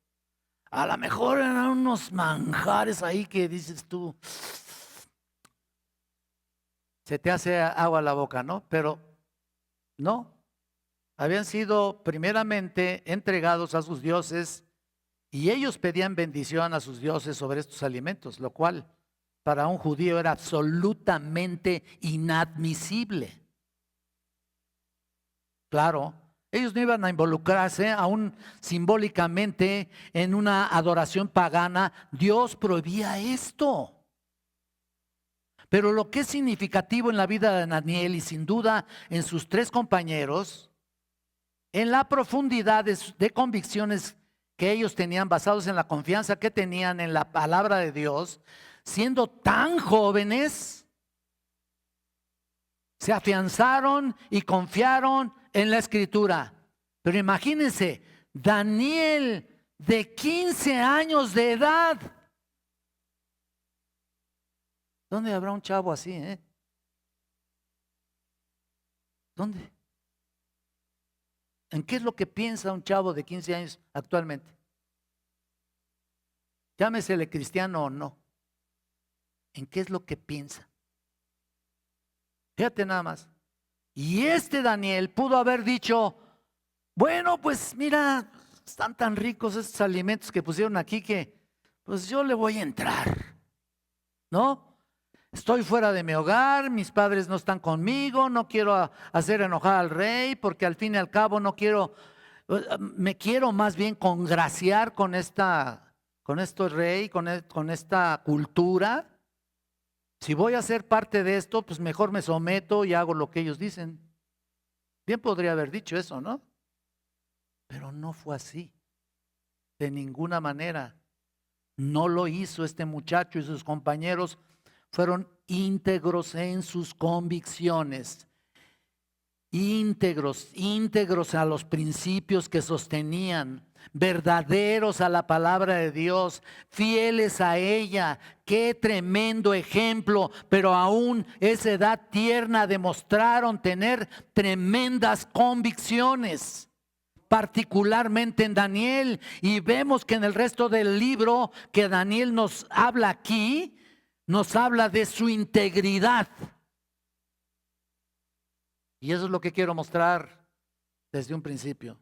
A lo mejor eran unos manjares ahí que dices tú, se te hace agua la boca, ¿no? Pero no, habían sido primeramente entregados a sus dioses y ellos pedían bendición a sus dioses sobre estos alimentos, lo cual para un judío era absolutamente inadmisible. Claro, ellos no iban a involucrarse aún simbólicamente en una adoración pagana. Dios prohibía esto. Pero lo que es significativo en la vida de Daniel y sin duda en sus tres compañeros, en la profundidad de convicciones que ellos tenían basados en la confianza que tenían en la palabra de Dios, siendo tan jóvenes, se afianzaron y confiaron en la escritura. Pero imagínense, Daniel de 15 años de edad. ¿Dónde habrá un chavo así? ¿Dónde? ¿En qué es lo que piensa un chavo de 15 años actualmente? Llámesele cristiano o no. ¿En qué es lo que piensa? Fíjate nada más. Y Daniel pudo haber dicho, bueno, pues mira, están tan ricos estos alimentos que pusieron aquí que pues yo le voy a entrar, ¿no? Estoy fuera de mi hogar, mis padres no están conmigo, no quiero hacer enojar al rey porque al fin y al cabo no quiero, me quiero más bien congraciar con este rey, con esta cultura. Si voy a ser parte de esto, pues mejor me someto y hago lo que ellos dicen. Bien podría haber dicho eso, ¿no? Pero no fue así, de ninguna manera. No lo hizo este muchacho y sus compañeros. Fueron íntegros en sus convicciones, íntegros a los principios que sostenían, verdaderos a la palabra de Dios, fieles a ella. Qué tremendo ejemplo, pero aún esa edad tierna demostraron tener tremendas convicciones, particularmente en Daniel. Y vemos que en el resto del libro que Daniel nos habla aquí, nos habla de su integridad. Y eso es lo que quiero mostrar desde un principio.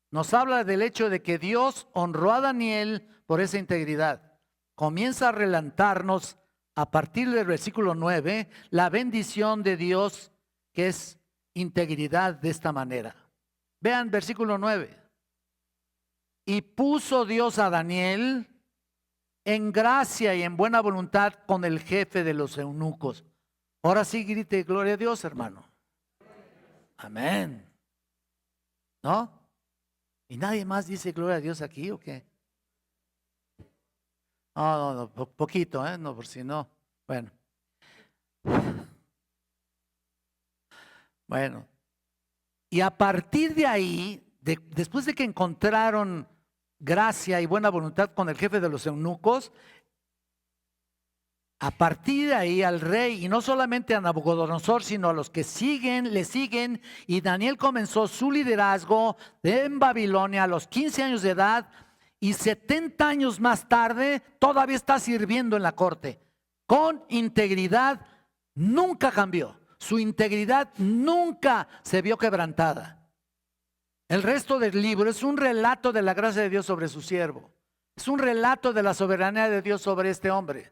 Nos habla del hecho de que Dios honró a Daniel por esa integridad. Comienza a relatarnos a partir del versículo 9 la bendición de Dios, que es integridad de esta manera. Vean versículo 9. Y puso Dios a Daniel en gracia y en buena voluntad con el jefe de los eunucos. Ahora sí grite gloria a Dios, hermano. Amén. ¿No? ¿Y nadie más dice gloria a Dios aquí o qué? No, poquito, no, por si no. Bueno. Bueno. Y a partir de ahí, después de que encontraron gracia y buena voluntad con el jefe de los eunucos, a partir de ahí al rey, y no solamente a Nabucodonosor, sino a los que le siguen, y Daniel comenzó su liderazgo en Babilonia a los 15 años de edad, y 70 años más tarde todavía está sirviendo en la corte, con integridad. Nunca cambió, su integridad nunca se vio quebrantada. El resto del libro es un relato de la gracia de Dios sobre su siervo, es un relato de la soberanía de Dios sobre este hombre,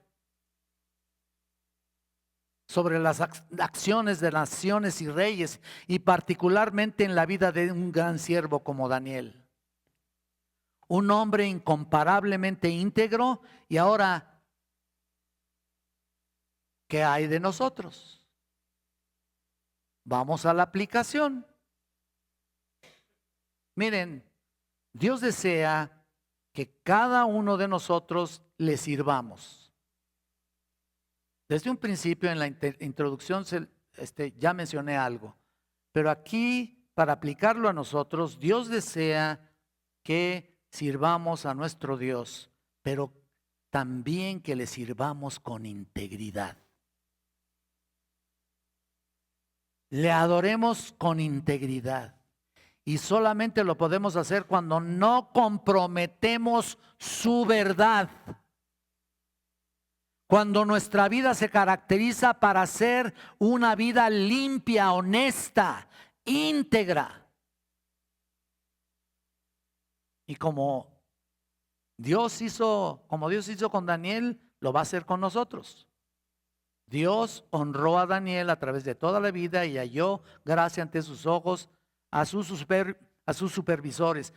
sobre las acciones de naciones y reyes, y particularmente en la vida de un gran siervo como Daniel. Un hombre incomparablemente íntegro. Y ahora, ¿qué hay de nosotros? Vamos a la aplicación. Miren, Dios desea que cada uno de nosotros le sirvamos. Desde un principio en la introducción ya mencioné algo, pero aquí para aplicarlo a nosotros, Dios desea que sirvamos a nuestro Dios, pero también que le sirvamos con integridad. Le adoremos con integridad. Y solamente lo podemos hacer cuando no comprometemos su verdad. Cuando nuestra vida se caracteriza para ser una vida limpia, honesta, íntegra. Y como Dios hizo con Daniel, lo va a hacer con nosotros. Dios honró a Daniel a través de toda la vida y halló gracia ante sus ojos a sus supervisores.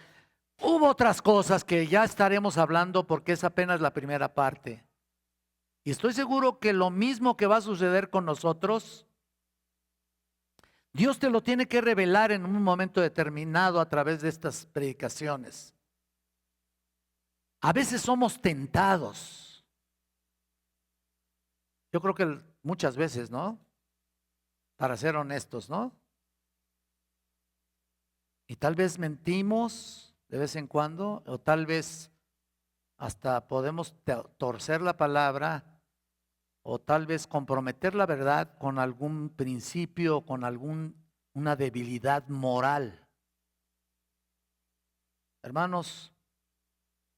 Hubo otras cosas que ya estaremos hablando porque es apenas la primera parte. Y estoy seguro que lo mismo que va a suceder con nosotros, Dios te lo tiene que revelar en un momento determinado a través de estas predicaciones. A veces somos tentados. Yo creo que muchas veces, ¿no? Para ser honestos, ¿no? Y tal vez mentimos de vez en cuando, o tal vez hasta podemos torcer la palabra, o tal vez comprometer la verdad con algún principio, con una debilidad moral. Hermanos,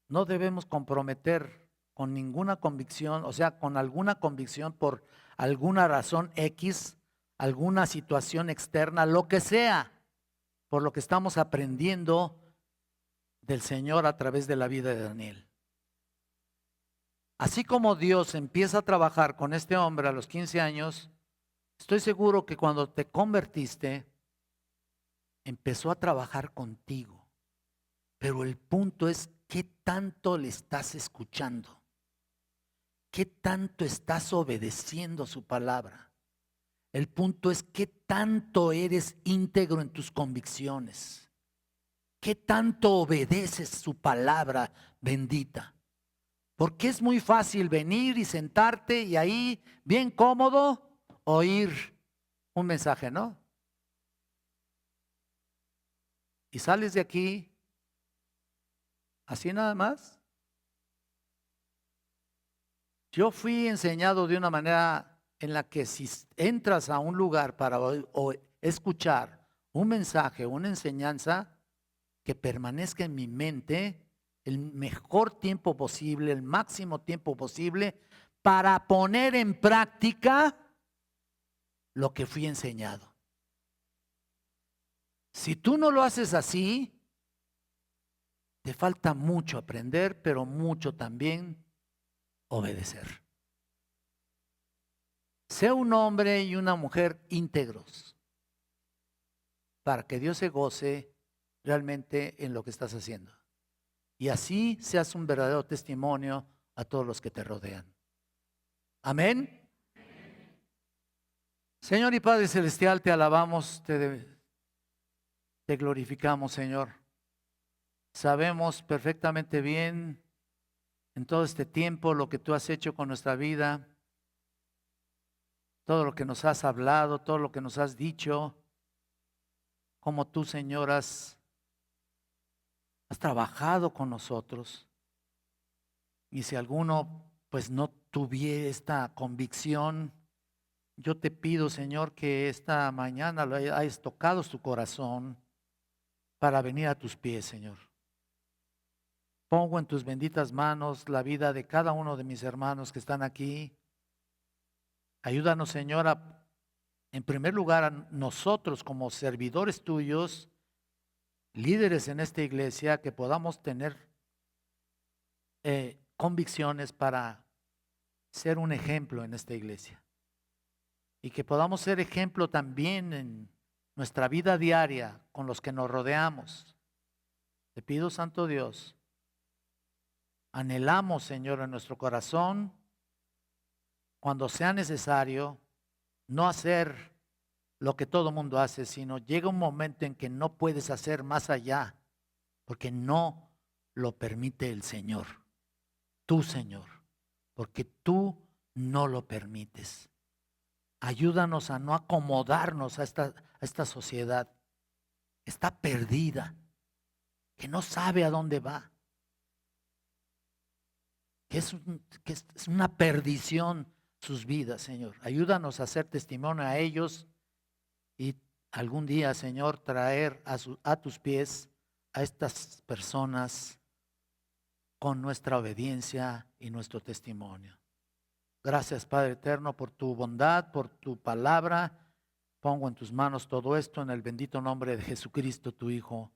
no debemos comprometer con ninguna convicción, o sea, con alguna convicción por alguna razón X, alguna situación externa, lo que sea, por lo que estamos aprendiendo del Señor a través de la vida de Daniel. Así como Dios empieza a trabajar con este hombre a los 15 años, estoy seguro que cuando te convertiste, empezó a trabajar contigo. Pero el punto es, ¿qué tanto le estás escuchando? ¿Qué tanto estás obedeciendo su palabra? El punto es, ¿qué tanto eres íntegro en tus convicciones? ¿Qué tanto obedeces su palabra bendita? Porque es muy fácil venir y sentarte y ahí, bien cómodo, oír un mensaje, ¿no? Y sales de aquí así nada más. Yo fui enseñado de una manera en la que si entras a un lugar para escuchar un mensaje, una enseñanza, que permanezca en mi mente el mejor tiempo posible, el máximo tiempo posible, para poner en práctica lo que fui enseñado. Si tú no lo haces así, te falta mucho aprender, pero mucho también obedecer. Sé un hombre y una mujer íntegros para que Dios se goce realmente en lo que estás haciendo. Y así seas un verdadero testimonio a todos los que te rodean. Amén. Señor y Padre Celestial, te alabamos, te glorificamos, Señor. Sabemos perfectamente bien en todo este tiempo lo que tú has hecho con nuestra vida, todo lo que nos has hablado, todo lo que nos has dicho, como tú, Señor, has trabajado con nosotros. Y si alguno pues no tuviera esta convicción, yo te pido, Señor, que esta mañana lo hayas tocado su corazón para venir a tus pies, Señor. Pongo en tus benditas manos la vida de cada uno de mis hermanos que están aquí. Ayúdanos, Señor, en primer lugar a nosotros como servidores tuyos, líderes en esta iglesia, que podamos tener convicciones para ser un ejemplo en esta iglesia. Y que podamos ser ejemplo también en nuestra vida diaria con los que nos rodeamos. Te pido, Santo Dios, anhelamos, Señor, en nuestro corazón, cuando sea necesario, no hacer lo que todo mundo hace, sino llega un momento en que no puedes hacer más allá, porque no lo permite el Señor, tú, Señor, porque tú no lo permites. Ayúdanos a no acomodarnos a esta sociedad que está perdida, que no sabe a dónde va, que es una perdición sus vidas, Señor. Ayúdanos a hacer testimonio a ellos y algún día, Señor, traer a tus pies a estas personas con nuestra obediencia y nuestro testimonio. Gracias, Padre eterno, por tu bondad, por tu palabra. Pongo en tus manos todo esto en el bendito nombre de Jesucristo, tu Hijo.